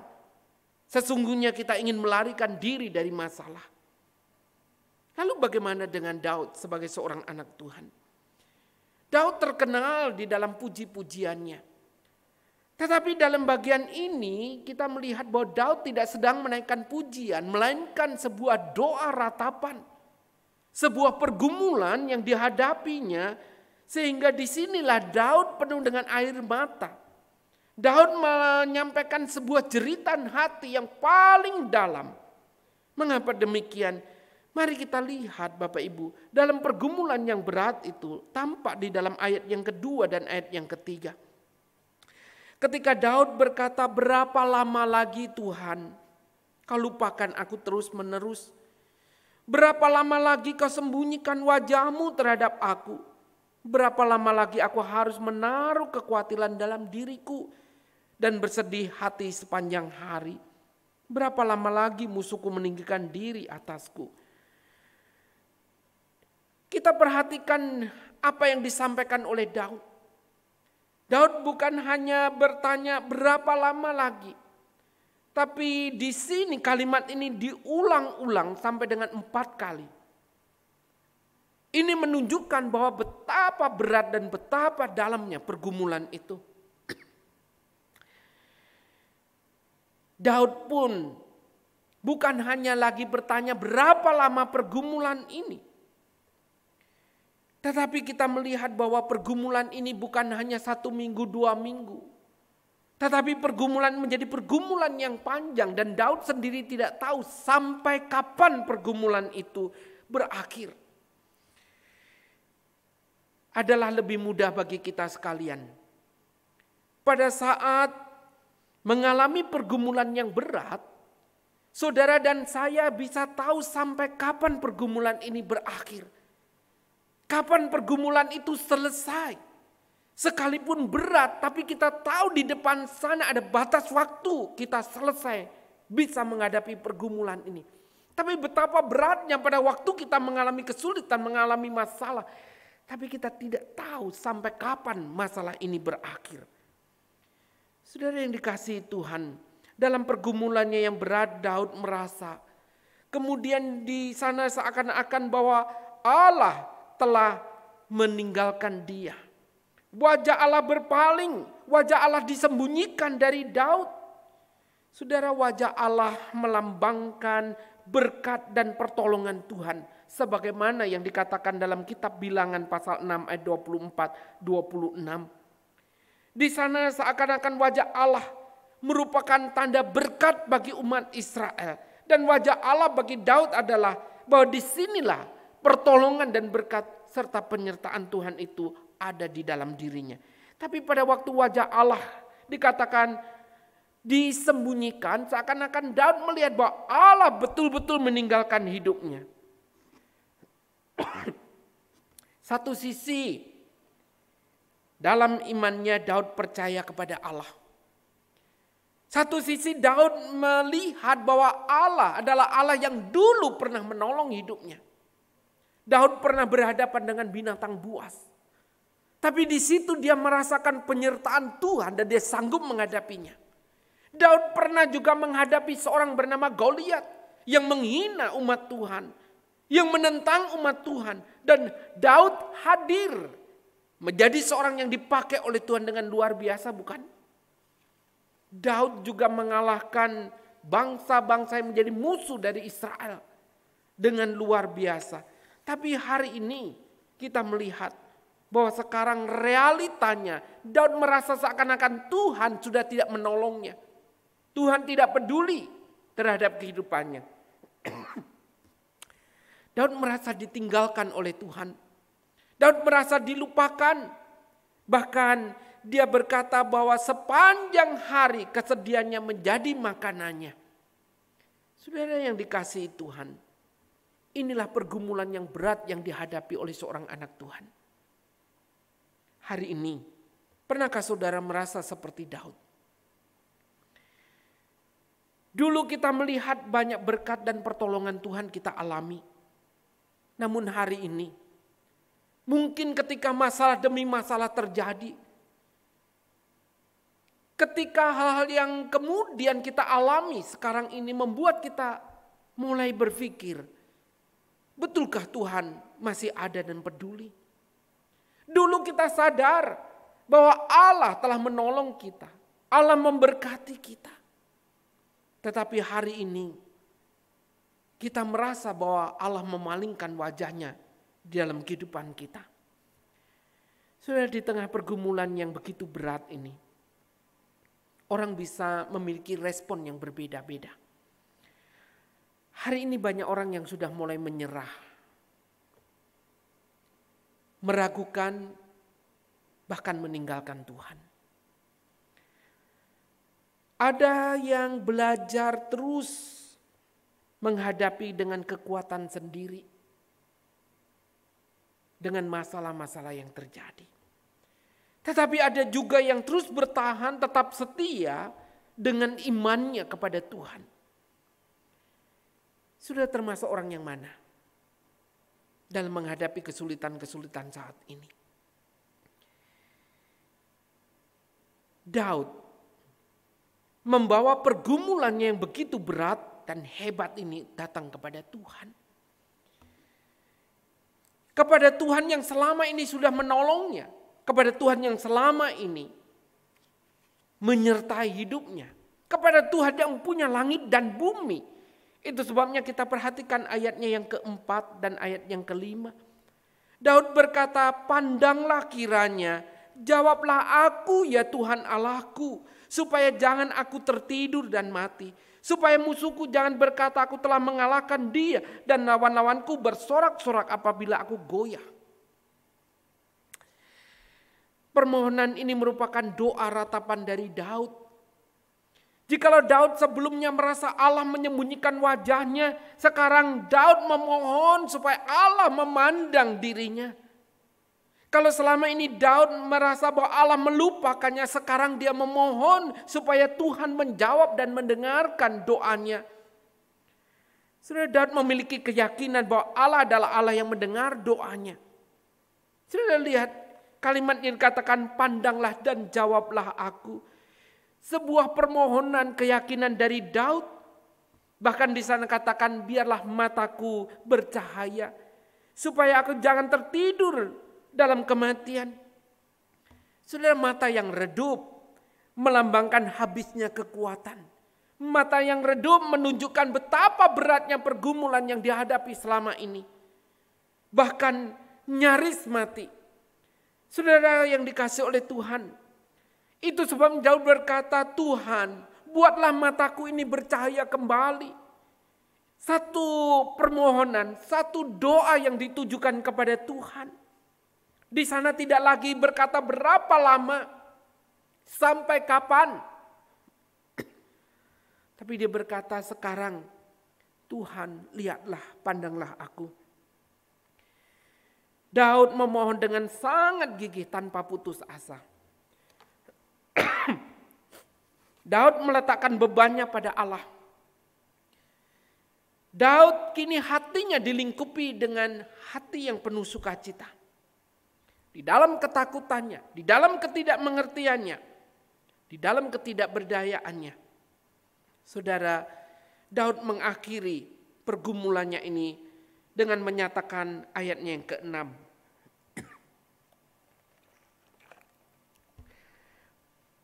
Sesungguhnya kita ingin melarikan diri dari masalah. Lalu bagaimana dengan Daud sebagai seorang anak Tuhan? Daud terkenal di dalam puji-pujiannya. Tetapi dalam bagian ini kita melihat bahwa Daud tidak sedang menaikkan pujian, melainkan sebuah doa ratapan. Sebuah pergumulan yang dihadapinya, sehingga disinilah Daud penuh dengan air mata. Daud menyampaikan sebuah jeritan hati yang paling dalam. Mengapa demikian? Mari kita lihat Bapak Ibu, dalam pergumulan yang berat itu tampak di dalam ayat yang kedua dan ayat yang ketiga. Ketika Daud berkata, berapa lama lagi Tuhan kau lupakan aku terus menerus? Berapa lama lagi kau sembunyikan wajahmu terhadap aku? Berapa lama lagi aku harus menaruh kekhawatiran dalam diriku dan bersedih hati sepanjang hari? Berapa lama lagi musuhku meninggikan diri atasku? Kita perhatikan apa yang disampaikan oleh Daud. Daud bukan hanya bertanya berapa lama lagi. Tapi di sini kalimat ini diulang-ulang sampai dengan 4 kali. Ini menunjukkan bahwa betapa berat dan betapa dalamnya pergumulan itu. Daud pun bukan hanya lagi bertanya berapa lama pergumulan ini. Tetapi kita melihat bahwa pergumulan ini bukan hanya 1 minggu, 2 minggu. Tetapi pergumulan menjadi pergumulan yang panjang. Dan Daud sendiri tidak tahu sampai kapan pergumulan itu berakhir. Adalah lebih mudah bagi kita sekalian. Pada saat mengalami pergumulan yang berat, saudara dan saya bisa tahu sampai kapan pergumulan ini berakhir. Kapan pergumulan itu selesai. Sekalipun berat, tapi kita tahu di depan sana ada batas waktu kita selesai bisa menghadapi pergumulan ini. Tapi betapa beratnya pada waktu kita mengalami kesulitan, mengalami masalah. Tapi kita tidak tahu sampai kapan masalah ini berakhir. Saudara yang dikasihi Tuhan, dalam pergumulannya yang berat Daud merasa. Kemudian di sana seakan-akan bahwa Allah telah meninggalkan dia. Wajah Allah berpaling, wajah Allah disembunyikan dari Daud. Saudara, wajah Allah melambangkan berkat dan pertolongan Tuhan. Sebagaimana yang dikatakan dalam kitab Bilangan pasal 6 ayat 24-26. Di sana seakan-akan wajah Allah merupakan tanda berkat bagi umat Israel. Dan wajah Allah bagi Daud adalah bahwa disinilah pertolongan dan berkat serta penyertaan Tuhan itu ada di dalam dirinya. Tapi pada waktu wajah Allah dikatakan disembunyikan, seakan-akan Daud melihat bahwa Allah betul-betul meninggalkan hidupnya. Satu sisi dalam imannya Daud percaya kepada Allah. Satu sisi Daud melihat bahwa Allah adalah Allah yang dulu pernah menolong hidupnya. Daud pernah berhadapan dengan binatang buas. Tapi di situ dia merasakan penyertaan Tuhan dan dia sanggup menghadapinya. Daud pernah juga menghadapi seorang bernama Goliat yang menghina umat Tuhan, yang menentang umat Tuhan, dan Daud hadir menjadi seorang yang dipakai oleh Tuhan dengan luar biasa, bukan? Daud juga mengalahkan bangsa-bangsa yang menjadi musuh dari Israel dengan luar biasa. Tapi hari ini kita melihat bahwa sekarang realitanya Daud merasa seakan-akan Tuhan sudah tidak menolongnya. Tuhan tidak peduli terhadap kehidupannya. Daud merasa ditinggalkan oleh Tuhan. Daud merasa dilupakan. Bahkan dia berkata bahwa sepanjang hari kesedihannya menjadi makanannya. Saudara yang dikasihi Tuhan, inilah pergumulan yang berat yang dihadapi oleh seorang anak Tuhan. Hari ini, pernahkah saudara merasa seperti Daud? Dulu kita melihat banyak berkat dan pertolongan Tuhan kita alami. Namun hari ini, mungkin ketika masalah demi masalah terjadi, ketika hal-hal yang kemudian kita alami sekarang ini membuat kita mulai berpikir, betulkah Tuhan masih ada dan peduli? Dulu kita sadar bahwa Allah telah menolong kita. Allah memberkati kita. Tetapi hari ini kita merasa bahwa Allah memalingkan wajahnya di dalam kehidupan kita. Sudah di tengah pergumulan yang begitu berat ini, orang bisa memiliki respon yang berbeda-beda. Hari ini banyak orang yang sudah mulai menyerah, meragukan, bahkan meninggalkan Tuhan. Ada yang belajar terus menghadapi dengan kekuatan sendiri, dengan masalah-masalah yang terjadi. Tetapi ada juga yang terus bertahan, tetap setia dengan imannya kepada Tuhan. Sudah termasuk orang yang mana dalam menghadapi kesulitan-kesulitan saat ini? Daud membawa pergumulannya yang begitu berat dan hebat ini datang kepada Tuhan. Kepada Tuhan yang selama ini sudah menolongnya. Kepada Tuhan yang selama ini menyertai hidupnya. Kepada Tuhan yang punya langit dan bumi. Itu sebabnya kita perhatikan ayatnya yang keempat dan ayat yang kelima. Daud berkata, pandanglah kiranya, jawablah aku ya Tuhan Allahku, supaya jangan aku tertidur dan mati. Supaya musuhku jangan berkata aku telah mengalahkan dia, dan lawan-lawanku bersorak-sorak apabila aku goyah. Permohonan ini merupakan doa ratapan dari Daud. Jikalau Daud sebelumnya merasa Allah menyembunyikan wajahnya, sekarang Daud memohon supaya Allah memandang dirinya. Kalau selama ini Daud merasa bahwa Allah melupakannya, sekarang dia memohon supaya Tuhan menjawab dan mendengarkan doanya. Saudara, Daud memiliki keyakinan bahwa Allah adalah Allah yang mendengar doanya. Saudara lihat kalimat yang dikatakan, pandanglah dan jawablah aku. Sebuah permohonan keyakinan dari Daud. Bahkan di sana katakan, biarlah mataku bercahaya, supaya aku jangan tertidur dalam kematian. Saudara, mata yang redup melambangkan habisnya kekuatan. Mata yang redup menunjukkan betapa beratnya pergumulan yang dihadapi selama ini. Bahkan nyaris mati. Saudara yang dikasihi oleh Tuhan, itu sebab Daud berkata, Tuhan, buatlah mataku ini bercahaya kembali. Satu permohonan, satu doa yang ditujukan kepada Tuhan. Di sana tidak lagi berkata berapa lama. Sampai kapan? Tapi dia berkata, sekarang Tuhan, lihatlah, pandanglah aku. Daud memohon dengan sangat gigih tanpa putus asa. Daud meletakkan bebannya pada Allah. Daud kini hatinya dilingkupi dengan hati yang penuh sukacita. Di dalam ketakutannya, di dalam ketidakmengertiannya, di dalam ketidakberdayaannya. Saudara, Daud mengakhiri pergumulannya ini dengan menyatakan ayatnya yang ke-6.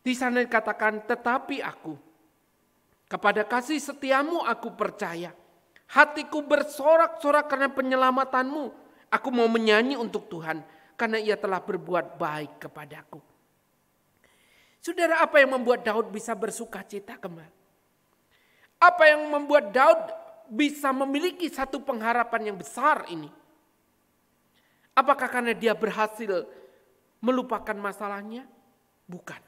Di sana dikatakan, tetapi aku, kepada kasih setiamu aku percaya. Hatiku bersorak-sorak karena penyelamatanmu. Aku mau menyanyi untuk Tuhan, karena ia telah berbuat baik kepadaku. Saudara, apa yang membuat Daud bisa bersuka cita kembali? Apa yang membuat Daud bisa memiliki satu pengharapan yang besar ini? Apakah karena dia berhasil melupakan masalahnya? Bukan.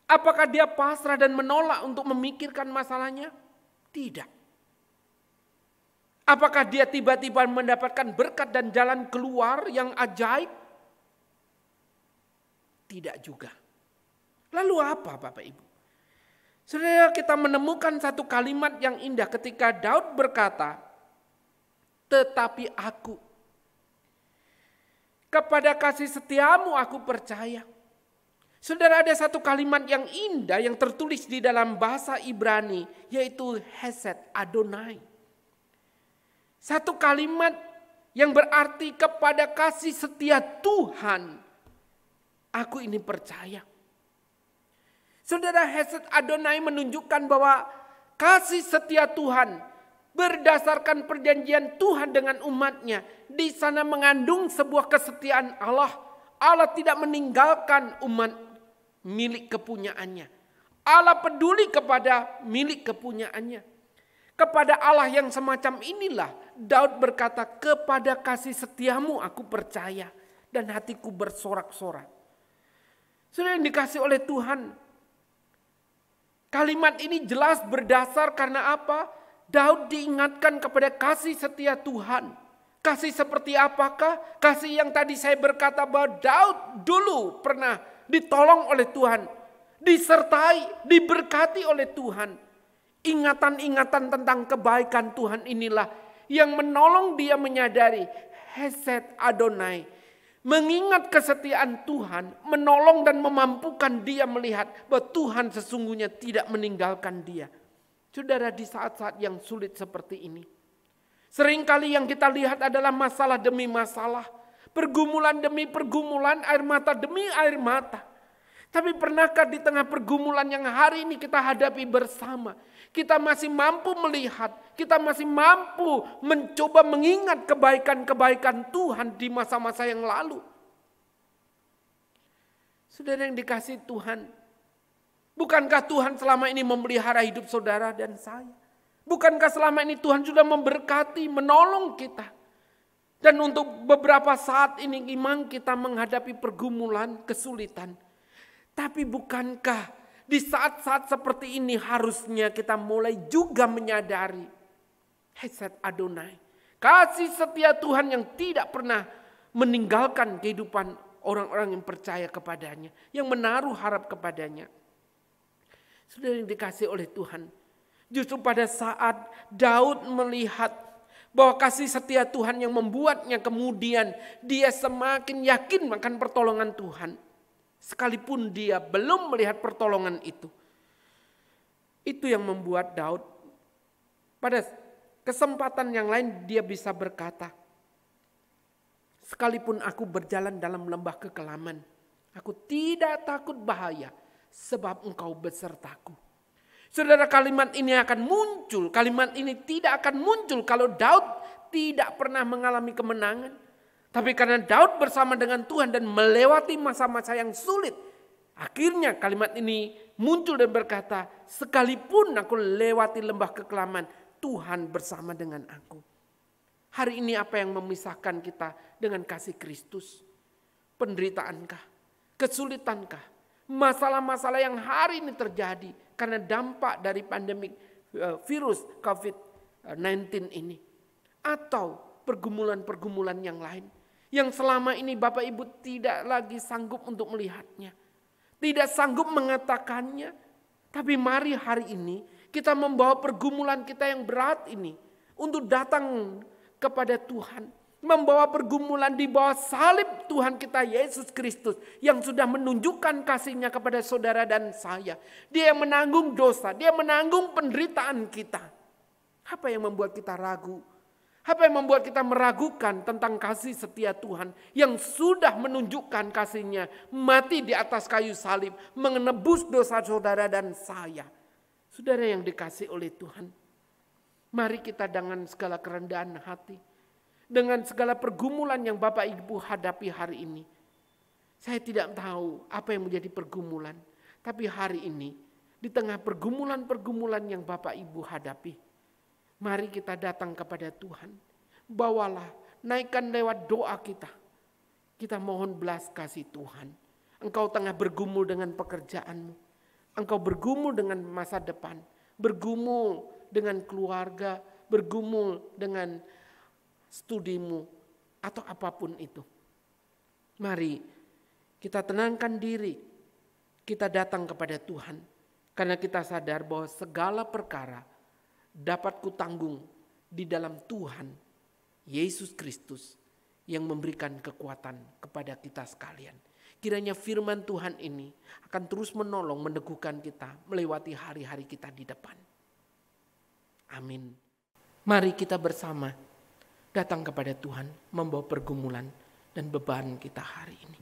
Apakah dia pasrah dan menolak untuk memikirkan masalahnya? Tidak. Apakah dia tiba-tiba mendapatkan berkat dan jalan keluar yang ajaib? Tidak juga. Lalu apa, Bapak Ibu? Saudara, kita menemukan satu kalimat yang indah ketika Daud berkata, tetapi aku, kepada kasih setiamu aku percaya. Saudara, ada satu kalimat yang indah yang tertulis di dalam bahasa Ibrani, yaitu Hesed Adonai. Satu kalimat yang berarti kepada kasih setia Tuhan, aku ini percaya. Saudara, Hesed Adonai menunjukkan bahwa kasih setia Tuhan berdasarkan perjanjian Tuhan dengan umatnya. Di sana mengandung sebuah kesetiaan Allah. Allah tidak meninggalkan umat milik kepunyaannya. Allah peduli kepada milik kepunyaannya. Kepada Allah yang semacam inilah Daud berkata, kepada kasih setiamu aku percaya dan hatiku bersorak-sorak. Saudara yang dikasih oleh Tuhan, kalimat ini jelas berdasar karena apa? Daud diingatkan kepada kasih setia Tuhan. Kasih seperti apakah? Kasih yang tadi saya berkata bahwa Daud dulu pernah ditolong oleh Tuhan, disertai, diberkati oleh Tuhan. Ingatan-ingatan tentang kebaikan Tuhan inilah yang menolong dia menyadari Hesed Adonai. Mengingat kesetiaan Tuhan, menolong dan memampukan dia melihat bahwa Tuhan sesungguhnya tidak meninggalkan dia. Saudara, di saat-saat yang sulit seperti ini, seringkali yang kita lihat adalah masalah demi masalah, pergumulan demi pergumulan, air mata demi air mata. Tapi pernahkah di tengah pergumulan yang hari ini kita hadapi bersama, kita masih mampu melihat, kita masih mampu mencoba mengingat kebaikan-kebaikan Tuhan di masa-masa yang lalu? Saudara yang dikasihi Tuhan, bukankah Tuhan selama ini memelihara hidup saudara dan saya? Bukankah selama ini Tuhan sudah memberkati, menolong kita? Dan untuk beberapa saat ini memang kita menghadapi pergumulan, kesulitan. Tapi bukankah di saat-saat seperti ini harusnya kita mulai juga menyadari Hesed Adonai, kasih setia Tuhan yang tidak pernah meninggalkan kehidupan orang-orang yang percaya kepadanya, yang menaruh harap kepadanya. Saudara yang dikasih oleh Tuhan, justru pada saat Daud melihat bahwa kasih setia Tuhan yang membuatnya kemudian dia semakin yakin akan pertolongan Tuhan. Sekalipun dia belum melihat pertolongan itu. Itu yang membuat Daud pada kesempatan yang lain dia bisa berkata, sekalipun aku berjalan dalam lembah kekelaman, aku tidak takut bahaya sebab engkau besertaku. Saudara, kalimat ini akan muncul, kalimat ini tidak akan muncul kalau Daud tidak pernah mengalami kemenangan. Tapi karena Daud bersama dengan Tuhan dan melewati masa-masa yang sulit, akhirnya kalimat ini muncul dan berkata, sekalipun aku lewati lembah kekelaman, Tuhan bersama dengan aku. Hari ini apa yang memisahkan kita dengan kasih Kristus? Penderitaankah? Kesulitankah? Masalah-masalah yang hari ini terjadi karena dampak dari pandemi virus COVID-19 ini. Atau pergumulan-pergumulan yang lain. Yang selama ini Bapak Ibu tidak lagi sanggup untuk melihatnya. Tidak sanggup mengatakannya. Tapi mari hari ini kita membawa pergumulan kita yang berat ini untuk datang kepada Tuhan. Membawa pergumulan di bawah salib Tuhan kita Yesus Kristus yang sudah menunjukkan kasih-Nya kepada saudara dan saya. Dia yang menanggung dosa, Dia menanggung penderitaan kita. Apa yang membuat kita ragu? Apa yang membuat kita meragukan tentang kasih setia Tuhan yang sudah menunjukkan kasih-Nya mati di atas kayu salib, menebus dosa saudara dan saya. Saudara yang dikasih oleh Tuhan, mari kita dengan segala kerendahan hati, dengan segala pergumulan yang Bapak Ibu hadapi hari ini. Saya tidak tahu apa yang menjadi pergumulan, tapi hari ini di tengah pergumulan-pergumulan yang Bapak Ibu hadapi, mari kita datang kepada Tuhan. Bawalah, naikkan lewat doa kita. Kita mohon belas kasih Tuhan. Engkau tengah bergumul dengan pekerjaanmu. Engkau bergumul dengan masa depan, bergumul dengan keluarga, bergumul dengan studimu, atau apapun itu. Mari kita tenangkan diri, kita datang kepada Tuhan, karena kita sadar bahwa segala perkara dapat kutanggung di dalam Tuhan, Yesus Kristus, yang memberikan kekuatan kepada kita sekalian. Kiranya firman Tuhan ini akan terus menolong, meneguhkan kita melewati hari-hari kita di depan. Amin. Mari kita bersama datang kepada Tuhan, membawa pergumulan dan beban kita hari ini.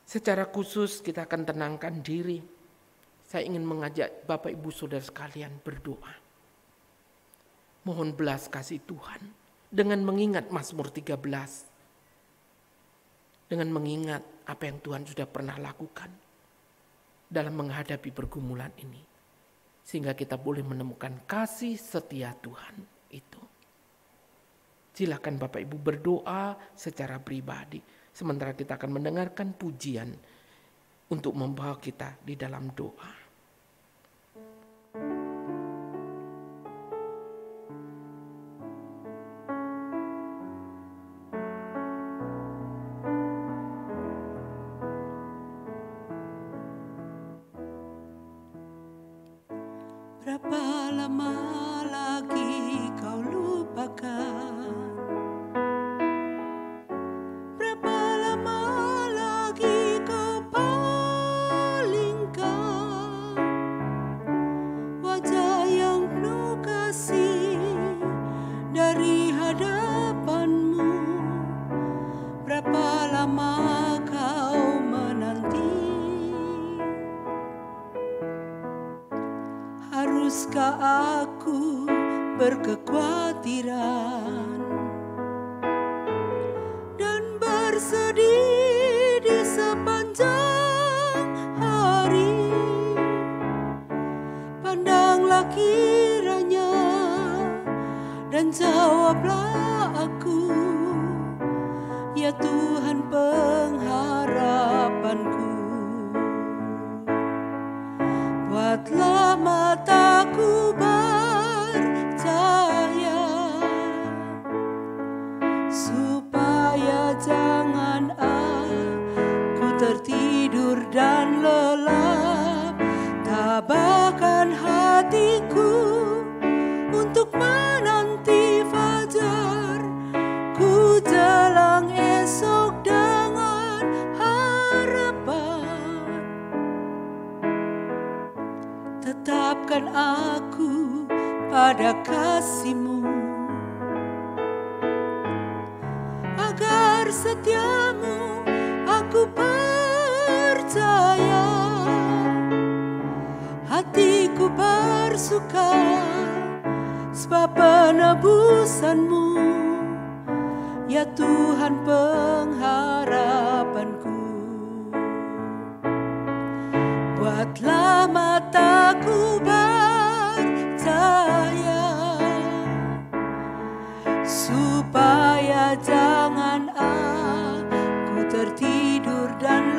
Secara khusus kita akan tenangkan diri. Saya ingin mengajak Bapak Ibu Saudara sekalian berdoa. Mohon belas kasih Tuhan dengan mengingat Mazmur 13. Dengan mengingat apa yang Tuhan sudah pernah lakukan dalam menghadapi pergumulan ini. Sehingga kita boleh menemukan kasih setia Tuhan itu. Silakan Bapak Ibu berdoa secara pribadi. Sementara kita akan mendengarkan pujian untuk membawa kita di dalam doa. Berapa lama lagi kau lupakan? Berapa lama lagi kau palingkan wajah yang penuh kasih dari hadapanmu? Berapa lama kau menanti? Haruskah aku berkekhawatiran dan bersedih di sepanjang hari? Pandanglah kiranya dan jawablah aku, ya Tuhan pengharapanku. Buatlah mataku percaya, supaya jangan aku tertidur dan lelap. Tabahkan hatiku untuk menanti fajar, ku jelang esok dengan harapan. Tetapkan aku pada kasih-Mu, agar setiamu aku percaya. Hatiku bersuka sebab penebusan-Mu, ya Tuhan pengharapanku. Buatlah mataku percaya, supaya jangan aku tertidur dan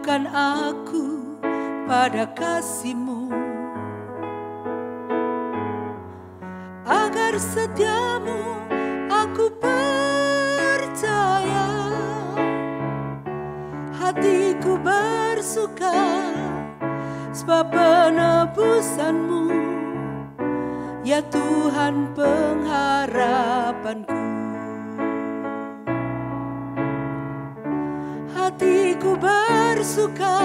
teguhkan aku pada kasih-Mu, agar setiamu aku percaya. Hatiku bersuka sebab penebusan-Mu, ya Tuhan pengharapanku. Hatiku bersuka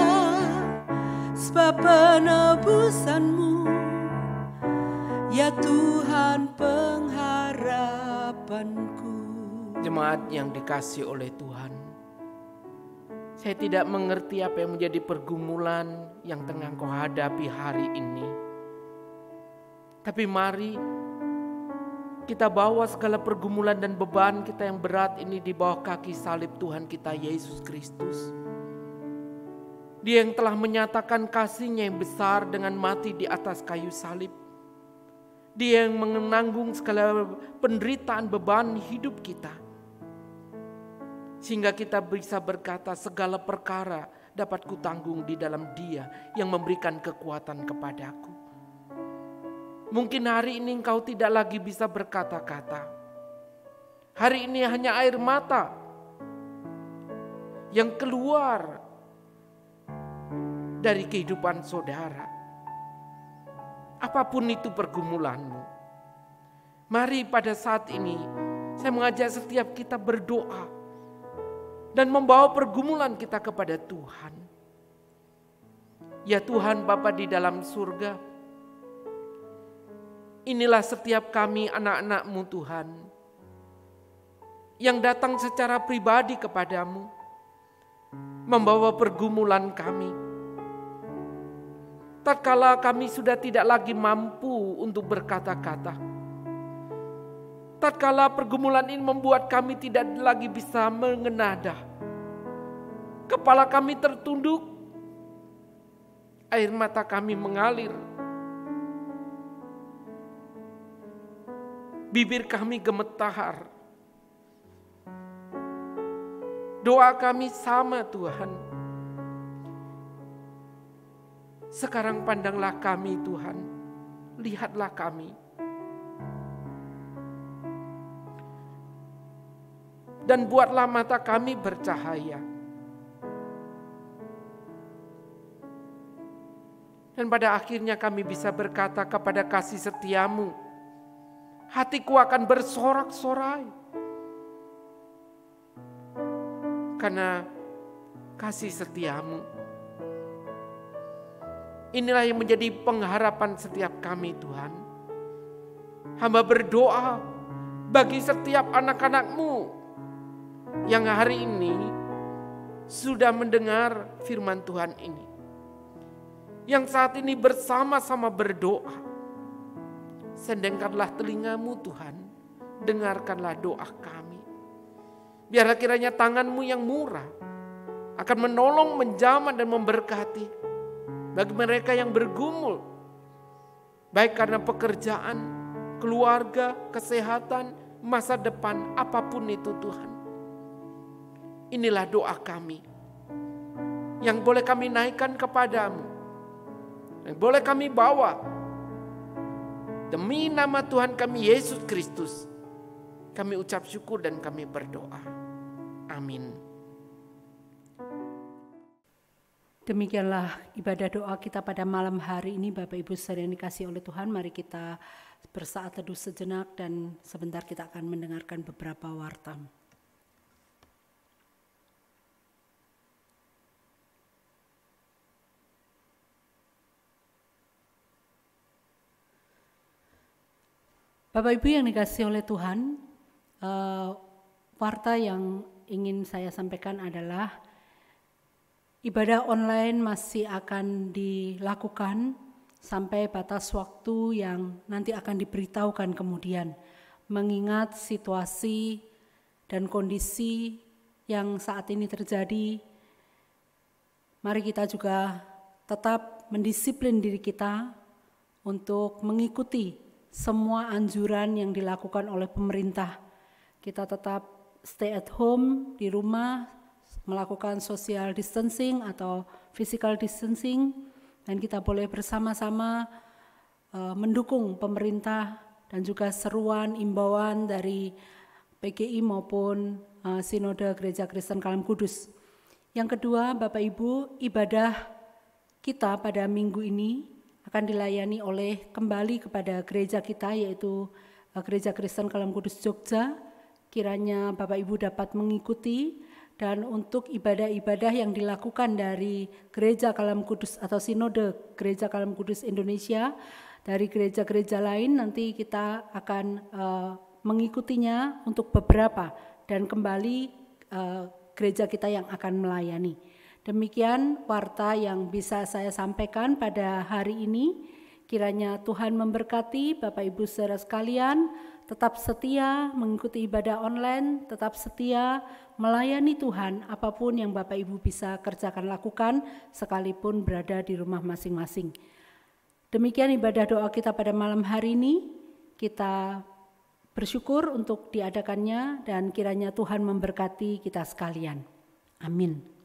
sebab penebusan-Mu, ya Tuhan pengharapanku. Jemaat yang dikasihi oleh Tuhan, saya tidak mengerti apa yang menjadi pergumulan yang tengah kau hadapi hari ini. Tapi mari kita bawa segala pergumulan dan beban kita yang berat ini di bawah kaki salib Tuhan kita Yesus Kristus. Dia yang telah menyatakan kasih-Nya yang besar dengan mati di atas kayu salib. Dia yang menanggung segala penderitaan beban hidup kita. Sehingga kita bisa berkata segala perkara dapat kutanggung di dalam Dia yang memberikan kekuatan kepadaku. Mungkin hari ini engkau tidak lagi bisa berkata-kata. Hari ini hanya air mata yang keluar dari kehidupan saudara. Apapun itu pergumulanmu, mari pada saat ini saya mengajak setiap kita berdoa dan membawa pergumulan kita kepada Tuhan. Ya Tuhan Bapa di dalam surga, inilah setiap kami anak-anak-Mu Tuhan, yang datang secara pribadi kepadamu, membawa pergumulan kami. Tatkala kami sudah tidak lagi mampu untuk berkata-kata, tatkala pergumulan ini membuat kami tidak lagi bisa mengenada, kepala kami tertunduk, air mata kami mengalir, bibir kami gemetar. Doa kami sama Tuhan. Sekarang pandanglah kami Tuhan, lihatlah kami. Dan buatlah mata kami bercahaya. Dan pada akhirnya kami bisa berkata kepada kasih setiamu, hatiku akan bersorak-sorai. Karena kasih setiamu. Inilah yang menjadi pengharapan setiap kami Tuhan. Hamba berdoa bagi setiap anak-anak-Mu yang hari ini sudah mendengar firman Tuhan ini. Yang saat ini bersama-sama berdoa. Sendengkanlah telinga-Mu Tuhan, dengarkanlah doa kami. Biarlah kiranya tangan-Mu yang murah akan menolong, menjamah dan memberkati bagi mereka yang bergumul, baik karena pekerjaan, keluarga, kesehatan, masa depan, apapun itu Tuhan. Inilah doa kami yang boleh kami naikkan kepadamu, yang boleh kami bawa demi nama Tuhan kami Yesus Kristus. Kami ucap syukur dan kami berdoa. Amin. Demikianlah ibadah doa kita pada malam hari ini, Bapak Ibu saudara yang dikasihi oleh Tuhan. Mari kita bersaat teduh sejenak dan sebentar kita akan mendengarkan beberapa warta. Bapak Ibu yang dikasihi oleh Tuhan, warta yang ingin saya sampaikan adalah ibadah online masih akan dilakukan sampai batas waktu yang nanti akan diberitahukan kemudian. Mengingat situasi dan kondisi yang saat ini terjadi, mari kita juga tetap mendisiplin diri kita untuk mengikuti semua anjuran yang dilakukan oleh pemerintah. Kita tetap stay at home di rumah, melakukan social distancing atau physical distancing, dan kita boleh bersama-sama mendukung pemerintah dan juga seruan imbauan dari PGI maupun Sinode Gereja Kristen Kalam Kudus. Yang kedua, Bapak Ibu, ibadah kita pada minggu ini akan dilayani oleh kembali kepada gereja kita, yaitu Gereja Kristen Kalam Kudus Jogja. Kiranya Bapak Ibu dapat mengikuti, dan untuk ibadah-ibadah yang dilakukan dari Gereja Kalam Kudus atau Sinode Gereja Kalam Kudus Indonesia dari gereja-gereja lain, nanti kita akan mengikutinya untuk beberapa, dan kembali gereja kita yang akan melayani. Demikian warta yang bisa saya sampaikan pada hari ini. Kiranya Tuhan memberkati Bapak Ibu saudara sekalian, tetap setia mengikuti ibadah online, tetap setia melayani Tuhan apapun yang Bapak Ibu bisa kerjakan lakukan sekalipun berada di rumah masing-masing. Demikian ibadah doa kita pada malam hari ini. Kita bersyukur untuk diadakannya dan kiranya Tuhan memberkati kita sekalian. Amin.